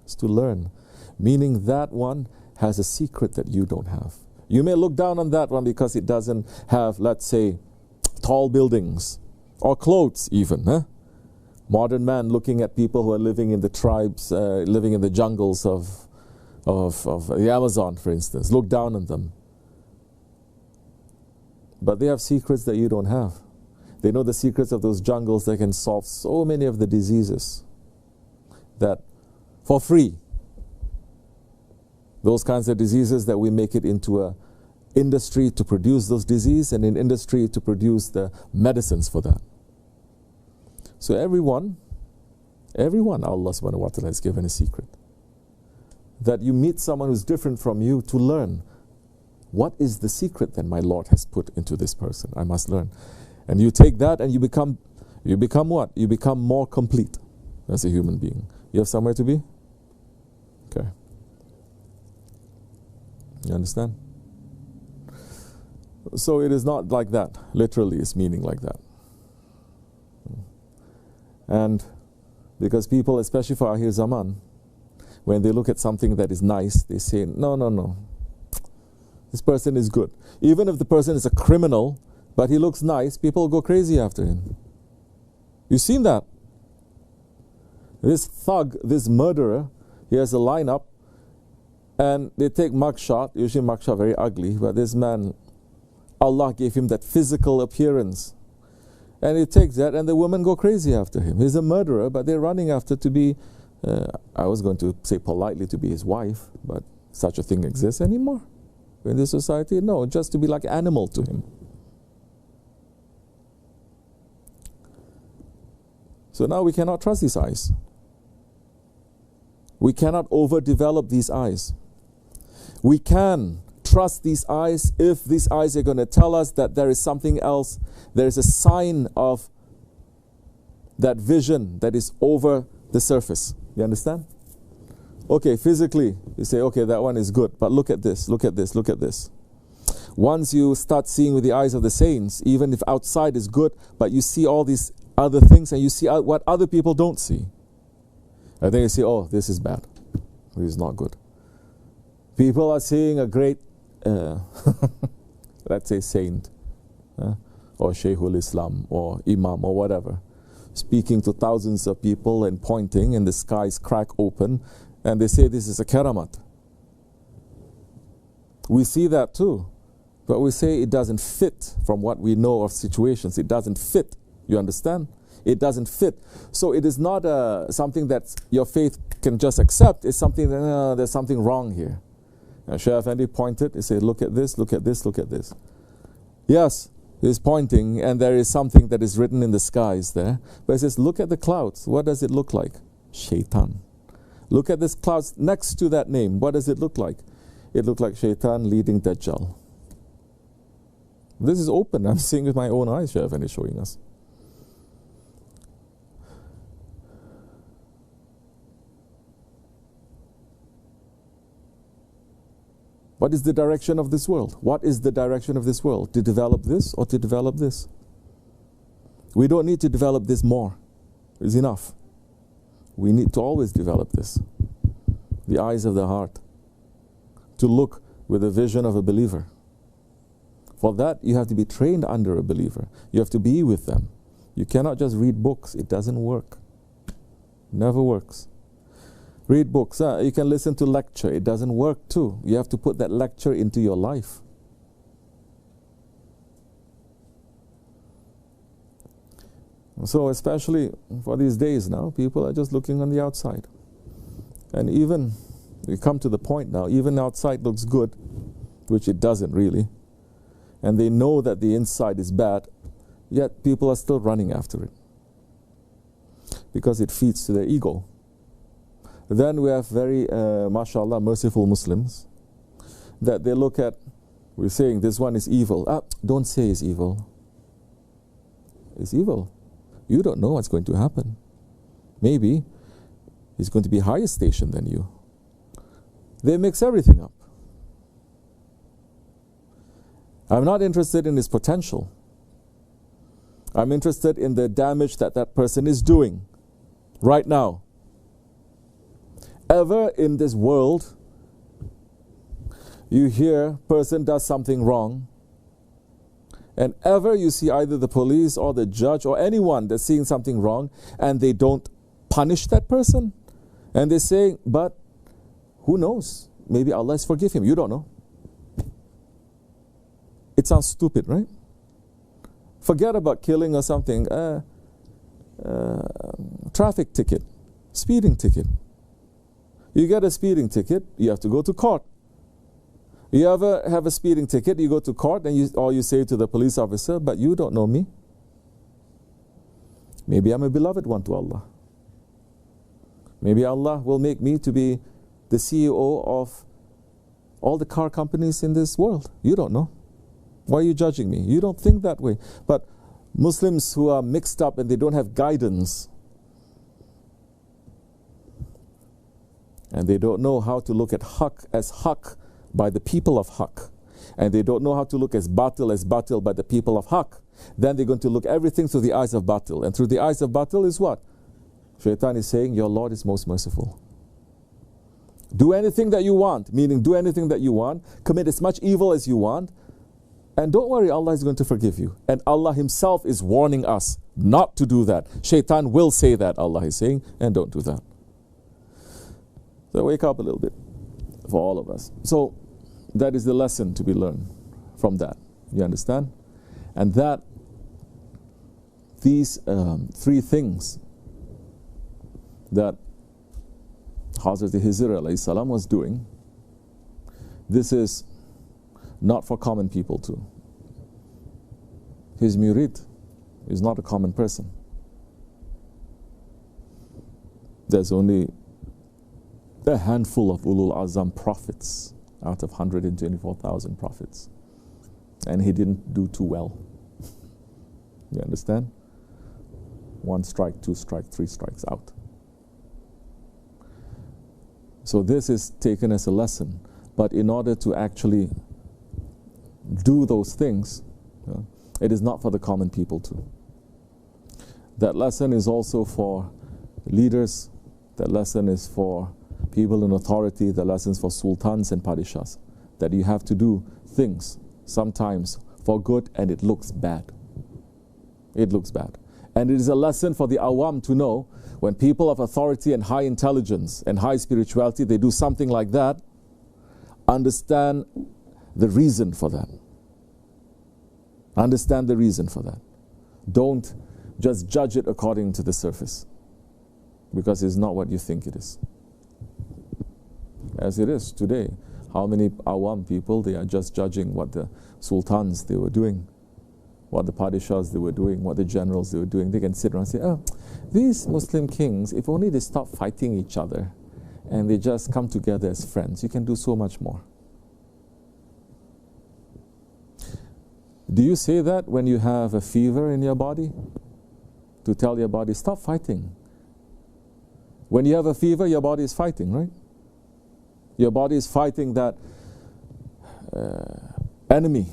It's to learn. Meaning that one has a secret that you don't have. You may look down on that one because it doesn't have, let's say, tall buildings or clothes even. Modern man looking at people who are living in the tribes, living in the jungles of of the Amazon, for instance. Look down on them. But they have secrets that you don't have. They know the secrets of those jungles that can solve so many of the diseases that for free. Those kinds of diseases that we make it into a industry to produce those diseases and an industry to produce the medicines for that. So everyone, Allah subhanahu wa ta'ala has given a secret. That you meet someone who's different from you to learn. What is the secret that my Lord has put into this person? I must learn. And you take that and you become what? You become more complete as a human being. You have somewhere to be? Okay. You understand? So it is not like that. Literally, it's meaning like that. And because people, especially for Akhir Zaman, when they look at something that is nice, they say, no, no, no. This person is good. Even if the person is a criminal, but he looks nice, people go crazy after him. You've seen that? This thug, this murderer, he has a lineup, and they take mugshot. Usually mugshot very ugly, but this man, Allah gave him that physical appearance. And he takes that, and the women go crazy after him. He's a murderer, but they're running after to be, I was going to say politely, to be his wife, but such a thing exists anymore in this society? No, just to be like animal to him. So now we cannot trust these eyes. We cannot overdevelop these eyes. We can trust these eyes if these eyes are going to tell us that there is something else. There is a sign of that vision that is over the surface. You understand? Okay, physically, you say, okay, that one is good, but look at this, look at this, look at this. Once you start seeing with the eyes of the saints, even if outside is good, but you see all these other things and you see what other people don't see. And then you say, oh, this is bad. This is not good. People are seeing a great, let's say, saint, or Shaykhul Islam, or Imam, or whatever, speaking to thousands of people and pointing, and the skies crack open, and they say this is a karamat. We see that too, but we say it doesn't fit from what we know of situations. It doesn't fit. You understand? It doesn't fit. So it is not something that your faith can just accept. It's something that there's something wrong here. Shaykh Effendi pointed. He said, look at this, look at this, look at this. Yes, he's pointing, and there is something that is written in the skies there. But he says, look at the clouds. What does it look like? Shaitan. Look at this clouds next to that name. What does it look like? It looks like Shaitan leading Dajjal. This is open. I'm seeing with my own eyes, Shaykh Effendi is showing us. What is the direction of this world? What is the direction of this world? To develop this or to develop this? We don't need to develop this more. It's enough. We need to always develop this. The eyes of the heart. To look with the vision of a believer. For that, you have to be trained under a believer. You have to be with them. You cannot just read books. It doesn't work. Never works. Read books. You can listen to lecture. It doesn't work too. You have to put that lecture into your life. So especially for these days now, people are just looking on the outside. And even, we come to the point now, even outside looks good, which it doesn't really. And they know that the inside is bad, yet people are still running after it. Because it feeds to their ego. Then we have very, mashallah, merciful Muslims, that they look at, we're saying this one is evil. Don't say it's evil. It's evil. You don't know what's going to happen. Maybe he's going to be higher station than you. They mix everything up. I'm not interested in his potential. I'm interested in the damage that that person is doing right now. Ever in this world, you hear person does something wrong, and ever you see either the police or the judge or anyone that's seeing something wrong, and they don't punish that person, and they say, but who knows? maybe Allah has forgiven him. You don't know. It sounds stupid, right? Forget about killing or something. Traffic ticket, speeding ticket. You get a speeding ticket, you have to go to court. You ever have a speeding ticket, you go to court and you say to the police officer, but you don't know me. Maybe I'm a beloved one to Allah. Maybe Allah will make me to be the CEO of all the car companies in this world. You don't know. Why are you judging me? You don't think that way. But Muslims who are mixed up and they don't have guidance, and they don't know how to look at haqq as haqq by the people of haqq, and they don't know how to look as batil by the people of haqq, then they're going to look everything through the eyes of batil. And through the eyes of batil is what? Shaitan is saying, your Lord is most merciful. Do anything that you want, meaning do anything that you want, commit as much evil as you want, and don't worry, Allah is going to forgive you. And Allah Himself is warning us not to do that. Shaitan will say that, Allah is saying, and don't do that. So wake up a little bit for all of us. So that is the lesson to be learned from that. You understand? And that these three things that Hazrat Hizr alayhi salam was doing, this is not for common people too. His murid is not a common person. There's only a handful of Ulul Azam prophets out of 124,000 prophets. And he didn't do too well. You understand? 1 strike, 2 strike, 3 strikes out. So this is taken as a lesson. But in order to actually do those things, it is not for the common people too. That lesson is also for leaders. That lesson is for people in authority. The lesson is for sultans and padishahs. That you have to do things sometimes for good and it looks bad. It looks bad. And it is a lesson for the awam to know when people of authority and high intelligence and high spirituality, they do something like that, understand the reason for that. Understand the reason for that. Don't just judge it according to the surface, because it's not what you think it is. As it is today, how many awam people, they are just judging what the sultans they were doing, what the padishahs they were doing, what the generals they were doing. They can sit around and say, oh, these Muslim kings, if only they stop fighting each other and they just come together as friends, you can do so much more. Do you say that when you have a fever in your body? To tell your body, stop fighting. When you have a fever, your body is fighting, right? Your body is fighting that enemy.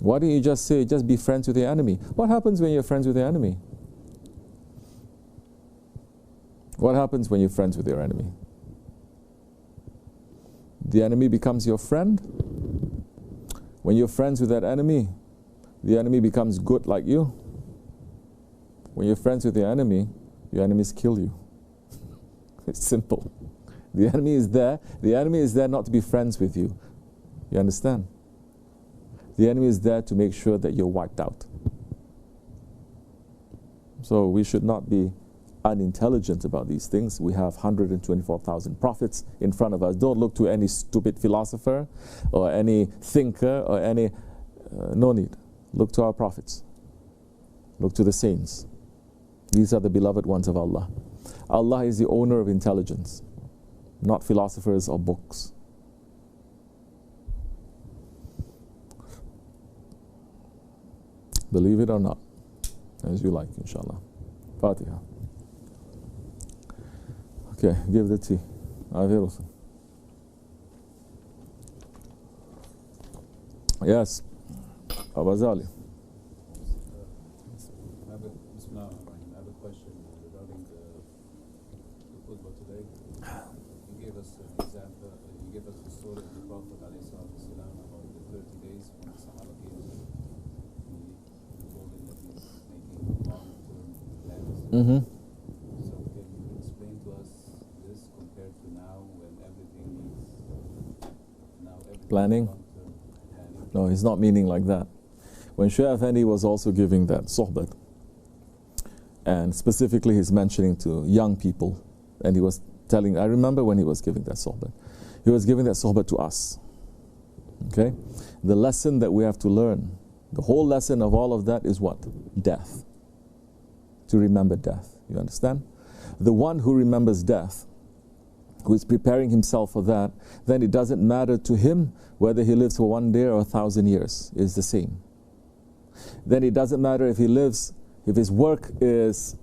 Why don't you just say, just be friends with the enemy? What happens when you're friends with the enemy? What happens when you're friends with your enemy? The enemy becomes your friend. When you're friends with that enemy, the enemy becomes good like you. When you're friends with the enemy, your enemies kill you. It's simple. The enemy is there. The enemy is there not to be friends with you. You understand? The enemy is there to make sure that you're wiped out. So we should not be unintelligent about these things. We have 124,000 prophets in front of us. Don't look to any stupid philosopher or any thinker or any... no need. Look to our prophets. Look to the saints. These are the beloved ones of Allah. Allah is the owner of intelligence, not philosophers or books. Believe it or not, as you like, inshallah. Fatiha. Okay, give the tea. Avirullah. Yes, Abazali. I have a question regarding the khutbah today. You gave us an example, you gave us the story of the Prophet ﷺ about the 30 days when the Sahaba came to him. He told him that he's making long-term plans. So can you explain to us this compared to now when everything planning? No, he's not meaning like that. When Shaykh Effendi was also giving that sohbat, and specifically he's mentioning to young people, and he was telling, I remember when he was giving that sohbat, he was giving that sohbat to us. Okay? The lesson that we have to learn, the whole lesson of all of that is what? Death. To remember death. You understand? The one who remembers death, who is preparing himself for that, then it doesn't matter to him whether he lives for 1 day or 1,000 years. It's the same. Then it doesn't matter if he lives, if his work is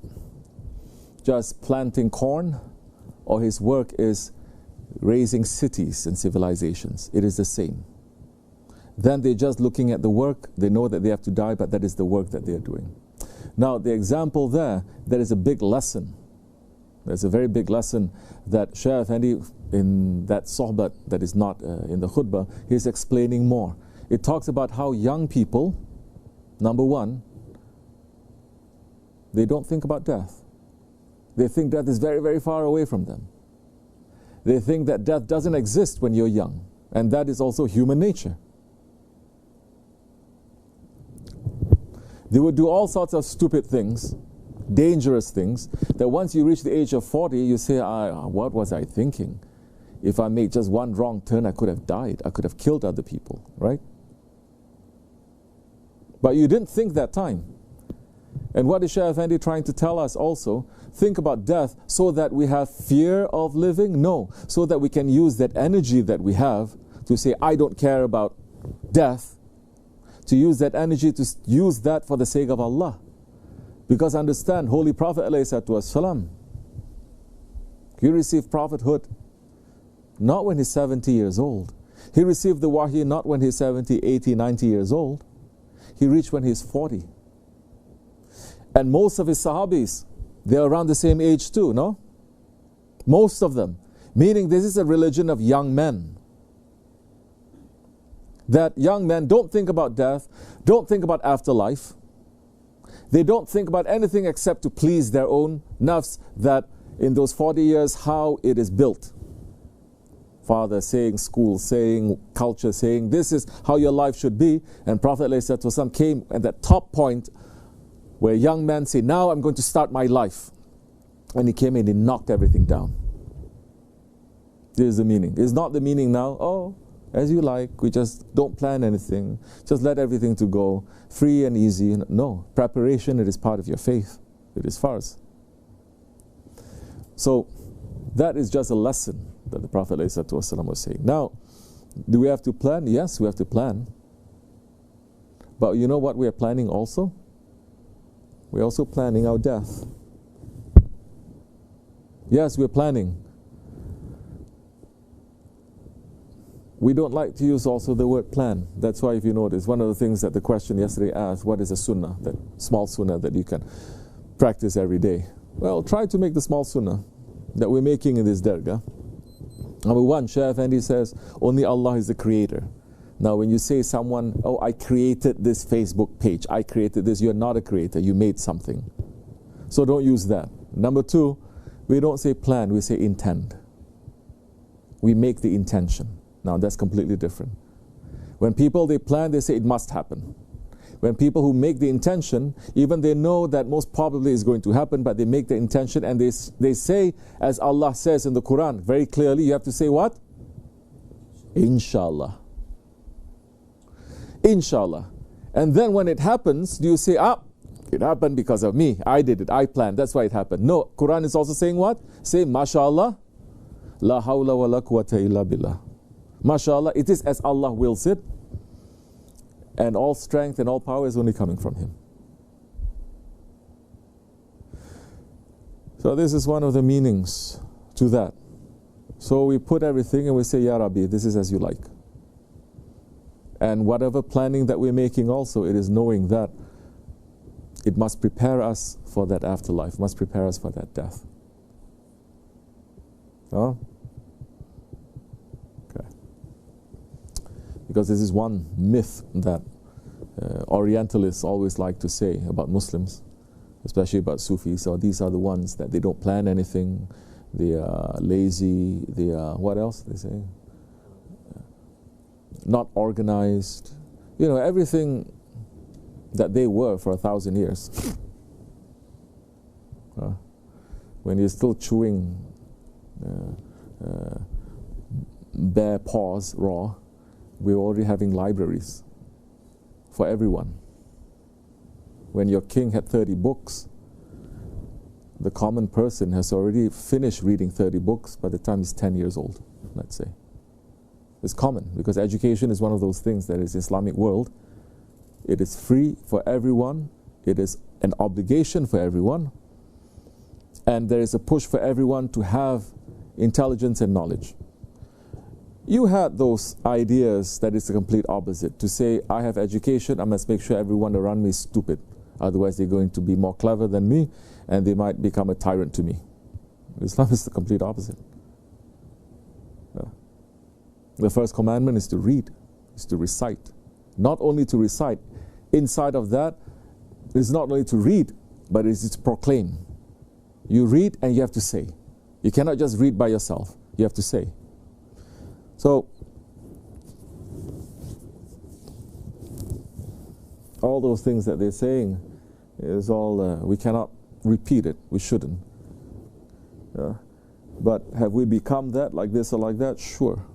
just planting corn, or his work is raising cities and civilizations. It is the same. Then they're just looking at the work. They know that they have to die, but that is the work that they're doing. Now, the example there is a big lesson. There's a very big lesson that Shaykh Effendi, in that sohbat that is not in the khutbah, he's explaining more. It talks about how young people, number one, they don't think about death. They think death is very, very far away from them. They think that death doesn't exist when you're young. And that is also human nature. They would do all sorts of stupid things, dangerous things, that once you reach the age of 40, you say, what was I thinking? If I made just one wrong turn, I could have died. I could have killed other people, right? But you didn't think that time. And what is Shaykh Effendi trying to tell us also? Think about death so that we have fear of living? No, so that we can use that energy that we have to say, I don't care about death, to use that energy to use that for the sake of Allah. Because understand, Holy Prophet ﷺ, he received prophethood not when he's 70 years old. He received the wahy not when he's 70, 80, 90 years old. He reached when he's 40. And most of his Sahabis, they're around the same age too, no? Most of them. Meaning this is a religion of young men. That young men don't think about death, don't think about afterlife. They don't think about anything except to please their own nafs, that in those 40 years, how it is built. Father saying, school saying, culture saying, this is how your life should be. And Prophet ﷺ came at that top point where young men say, now I'm going to start my life. And he came in and he knocked everything down. This is the meaning. It's not the meaning now, oh, as you like, we just don't plan anything. Just let everything to go, free and easy. No, preparation, it is part of your faith. It is farz. So that is just a lesson that the Prophet ﷺ was saying. Now, do we have to plan? Yes, we have to plan. But you know what we are planning also? We're also planning our death. Yes, we're planning. We don't like to use also the word plan. That's why, if you notice, one of the things that the question yesterday asked, what is a sunnah, that small sunnah that you can practice every day? Well, try to make the small sunnah that we're making in this dergah. Number one, Shaykh Effendi says, only Allah is the creator. Now, when you say someone, oh, I created this Facebook page, I created this, you're not a creator, you made something. So don't use that. Number two, we don't say plan, we say intend. We make the intention. Now, that's completely different. When people, they plan, they say it must happen. When people who make the intention, even they know that most probably is going to happen, but they make the intention and they say, as Allah says in the Quran, very clearly, you have to say what? Inshallah. Inshallah. And then when it happens, do you say, it happened because of me, I did it, I planned, that's why it happened. No, Quran is also saying what? Say, MashaAllah, La hawla wa la quwwata illa billah. MashaAllah, it is as Allah wills it, and all strength and all power is only coming from Him. So this is one of the meanings to that. So we put everything and we say, Ya Rabbi, this is as you like. And whatever planning that we're making also, it is knowing that it must prepare us for that afterlife, must prepare us for that death. Huh? Okay. Because this is one myth that Orientalists always like to say about Muslims, especially about Sufis. So these are the ones that they don't plan anything, they are lazy, they are, what else they say? not organized. You know, everything that they were for 1,000 years. When you're still chewing bare paws raw, we're already having libraries for everyone. When your king had 30 books, the common person has already finished reading 30 books by the time he's 10 years old, let's say. It's common, because education is one of those things that is Islamic world. It is free for everyone, it is an obligation for everyone, and there is a push for everyone to have intelligence and knowledge. You had those ideas that is the complete opposite, to say, I have education, I must make sure everyone around me is stupid. Otherwise they're going to be more clever than me, and they might become a tyrant to me. Islam is the complete opposite. The first commandment is to read, is to recite. Not only to recite, inside of that, it's not only to read, but it's to proclaim. You read and you have to say. You cannot just read by yourself, you have to say. So, all those things that they're saying is all, we cannot repeat it, we shouldn't. But have we become that, like this or like that? Sure.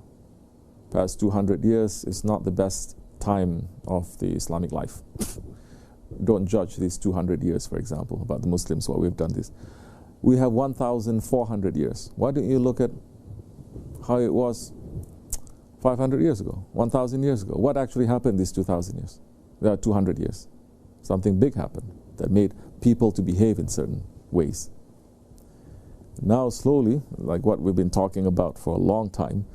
Past 200 years is not the best time of the Islamic life. Don't judge these 200 years, for example, about the Muslims, what we've done this. We have 1,400 years. Why don't you look at how it was 500 years ago, 1,000 years ago? What actually happened these 2,000 years? 200 years. Something big happened that made people to behave in certain ways. Now slowly, like what we've been talking about for a long time,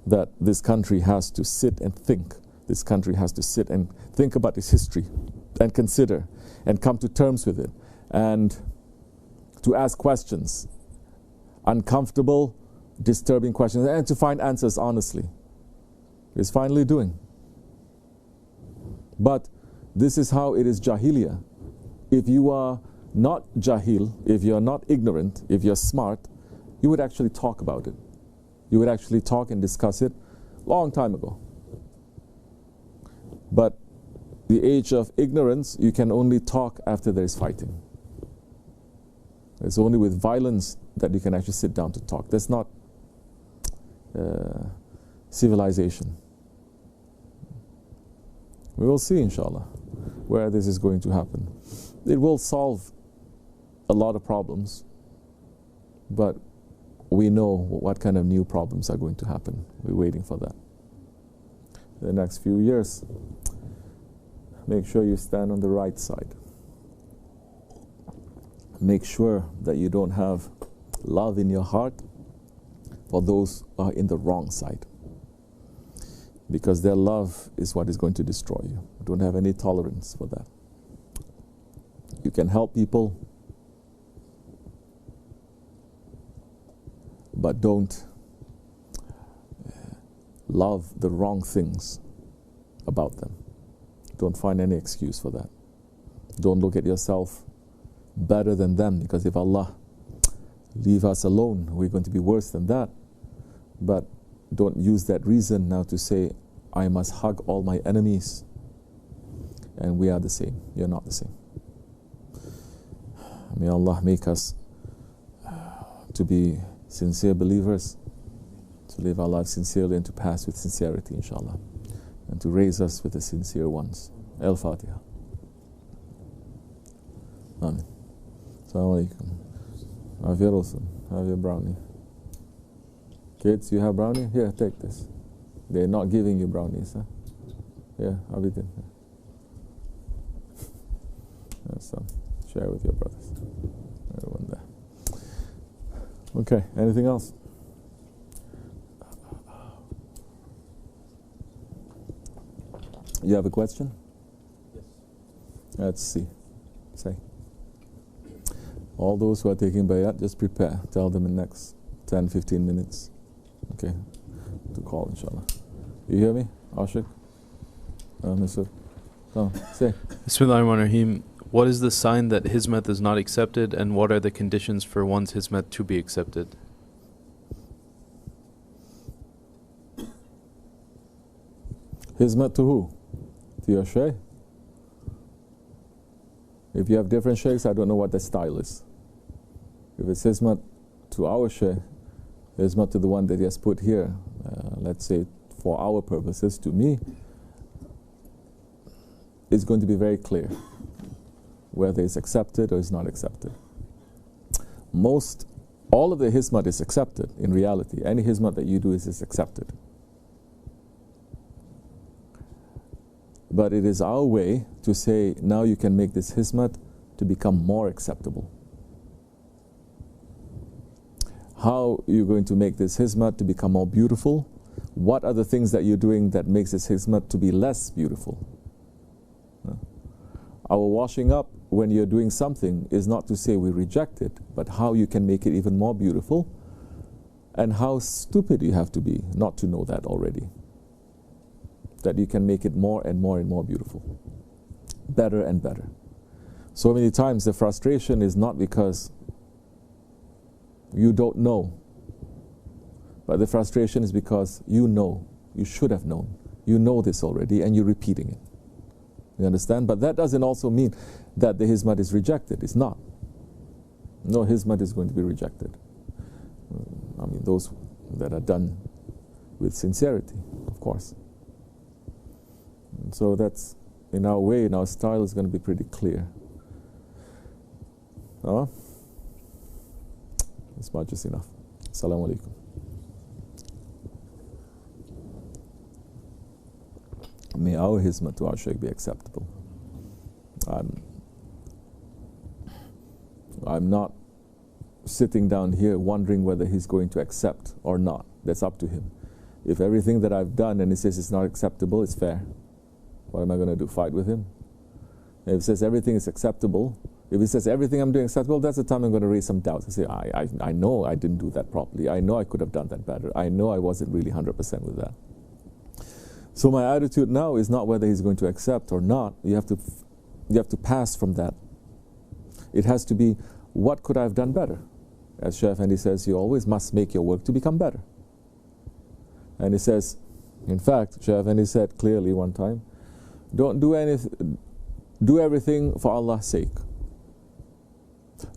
that this country has to sit and think. This country has to sit and think about its history and consider and come to terms with it and to ask questions, uncomfortable, disturbing questions, and to find answers honestly. It's finally doing. But this is how it is Jahiliyyah. If you are not Jahil, if you're not ignorant, if you're smart, you would actually talk about it. You would actually talk and discuss it long time ago. But the age of ignorance, you can only talk after there is fighting. It's only with violence that you can actually sit down to talk. That's not civilization. We will see, inshallah, where this is going to happen. It will solve a lot of problems, but we know what kind of new problems are going to happen. We're waiting for that. The next few years, make sure you stand on the right side. Make sure that you don't have love in your heart for those who are in the wrong side, because their love is what is going to destroy you. Don't have any tolerance for that. You can help people, but don't love the wrong things about them. Don't find any excuse for that. Don't look at yourself better than them, because if Allah leave us alone, we're going to be worse than that. But don't use that reason now to say, I must hug all my enemies and we are the same. You're not the same. May Allah make us to be sincere believers, to live our lives sincerely and to pass with sincerity, inshallah, and to raise us with the sincere ones. Al-Fatiha. Amen. Assalamu alaikum. Have your Rasul. Have your brownie. Kids, you have brownie? Here, take this. They're not giving you brownies, huh? Yeah, Abidin. So, share with your brothers. Everyone there. Okay, anything else? You have a question? Yes. Let's see. Say. All those who are taking bayat, just prepare. Tell them in the next 10-15 minutes. Okay, to call, inshallah. You hear me, Ashik? Mr. Oh, say. Bismillahirrahmanirrahim. What is the sign that Hizmet is not accepted, and what are the conditions for one's Hizmet to be accepted? Hizmat to who? To your shaykh? If you have different shaykhs, I don't know what the style is. If it's hizmat to our shaykh, hizmat to the one that he has put here, let's say for our purposes, to me, it's going to be very clear whether it's accepted or it's not accepted. All of the hizmat is accepted in reality. Any hizmat that you do is accepted. But it is our way to say, now you can make this hizmat to become more acceptable. How are you going to make this hizmat to become more beautiful? What are the things that you're doing that makes this hizmat to be less beautiful? Our washing up when you're doing something is not to say we reject it, but how you can make it even more beautiful, and how stupid you have to be not to know that already. That you can make it more and more and more beautiful, better and better. So many times the frustration is not because you don't know, but the frustration is because you know, you should have known. You know this already and you're repeating it. You understand? But that doesn't also mean that the hizmat is rejected. It's not. No hizmat is going to be rejected. I mean, those that are done with sincerity, of course. And so that's, in our way, in our style, is going to be pretty clear. This much is enough. Assalamu alaikum. May our hizmat to our shaykh be acceptable. I'm not sitting down here wondering whether he's going to accept or not. That's up to him. If everything that I've done and he says it's not acceptable, it's fair. What am I going to do? Fight with him? If he says everything is acceptable, if he says everything I'm doing acceptable, that's the time I'm going to raise some doubts. I say, I know I didn't do that properly. I know I could have done that better. I know I wasn't really 100% with that. So my attitude now is not whether he's going to accept or not. You have to pass from that. It has to be, what could I have done better? As Shaykh Effendi says, you always must make your work to become better. And he says, in fact, Shaykh Effendi said clearly one time, don't do anything, do everything for Allah's sake.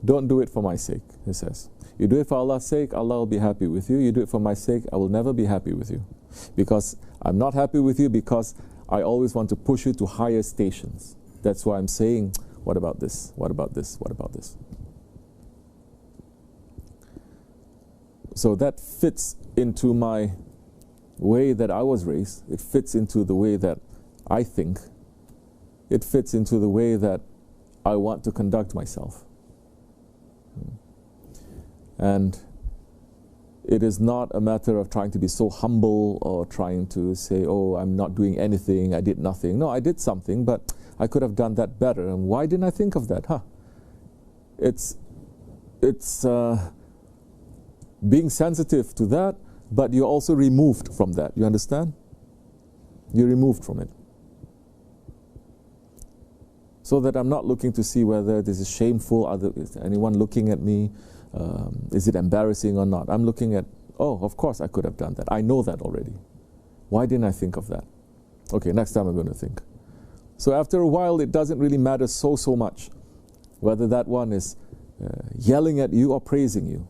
Don't do it for my sake, he says. You do it for Allah's sake, Allah will be happy with you. You do it for my sake, I will never be happy with you. Because I'm not happy with you because I always want to push you to higher stations. That's why I'm saying, what about this? What about this? What about this? So that fits into my way that I was raised. It fits into the way that I think. It fits into the way that I want to conduct myself. And it is not a matter of trying to be so humble or trying to say, oh, I'm not doing anything, I did nothing. No, I did something, but I could have done that better. And why didn't I think of that? It's being sensitive to that, but you're also removed from that. You understand? You're removed from it. So that I'm not looking to see whether this is shameful, is anyone looking at me, is it embarrassing or not. I'm looking at, oh, of course I could have done that. I know that already. Why didn't I think of that? Okay, next time I'm going to think. So after a while, it doesn't really matter so much whether that one is yelling at you or praising you.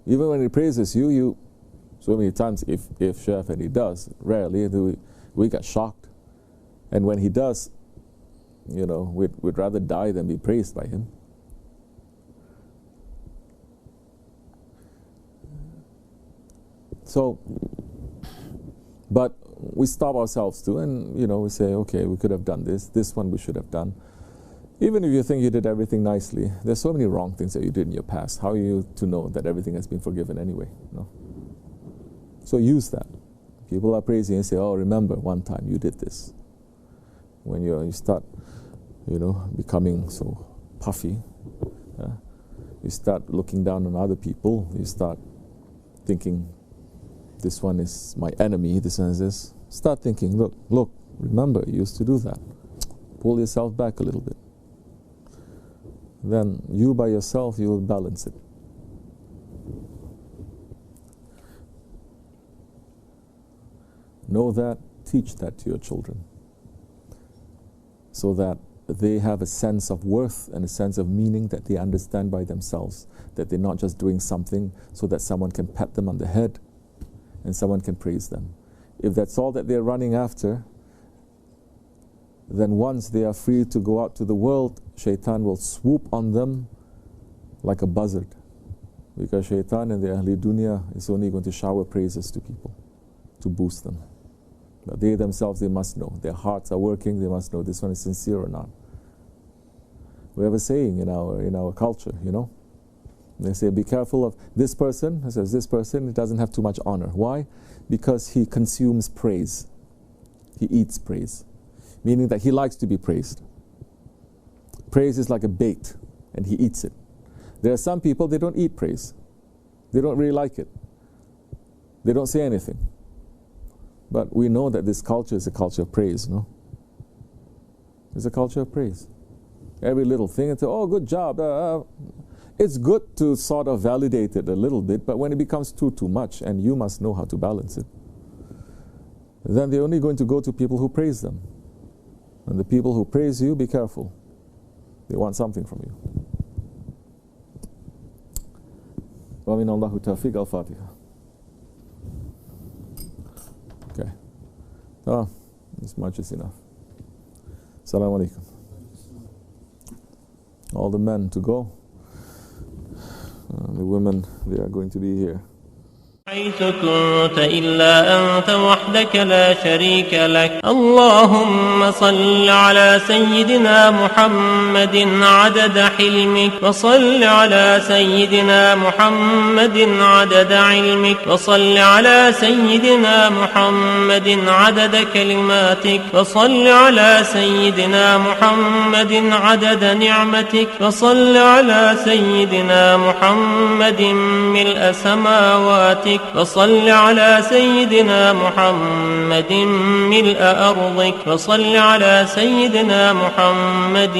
Even when he praises you, so many times if Shaykh Effendi does, rarely do we get shocked. And when he does, you know, we'd rather die than be praised by him. So, but we stop ourselves too, and you know, we say, okay, we could have done this one we should have done. Even if you think you did everything nicely, there's so many wrong things that you did in your past. How are you to know that everything has been forgiven anyway? No. So use that. People are praising and say, oh, remember one time you did this. When you start, you know, becoming so puffy, you start looking down on other people, you start thinking, this one is my enemy, this one is this. Start thinking, look, remember, you used to do that. Pull yourself back a little bit. Then you by yourself, you will balance it. Know that teach that to your children so that they have a sense of worth and a sense of meaning that they understand by themselves, that they're not just doing something so that someone can pat them on the head and someone can praise them. If that's all that they're running after, then once they are free to go out to the world, shaitan will swoop on them like a buzzard. Because shaitan and the Ahli Dunya is only going to shower praises to people, to boost them. But they themselves, they must know. Their hearts are working, they must know this one is sincere or not. We have a saying in our culture, you know. They say, be careful of this person. It says, this person, it doesn't have too much honor. Why? Because he consumes praise. He eats praise. Meaning that he likes to be praised. Praise is like a bait, and he eats it. There are some people, they don't eat praise. They don't really like it. They don't say anything. But we know that this culture is a culture of praise, no? It's a culture of praise. Every little thing, it's, oh, good job. It's good to sort of validate it a little bit, but when it becomes too much, and you must know how to balance it, then they're only going to go to people who praise them. And the people who praise you, be careful. They want something from you. وَمِنَ اللَّهُ تَوْفِيقَ الْفَاتِحَةِ. Okay. Oh, this much is enough. Assalamu alaikum. All the men to go. The women, they are going to be here. حيث كنت إلا أنت وحدك لا شريك لك اللهم صل على سيدنا محمد عدد حلمك وصل على سيدنا محمد عدد علمك وصل على سيدنا محمد عدد كلماتك وصل على سيدنا محمد عدد نعمتك وصل على سيدنا محمد ملء سماواتك وصل على سيدنا محمد ملء أرضك وصل على سيدنا محمد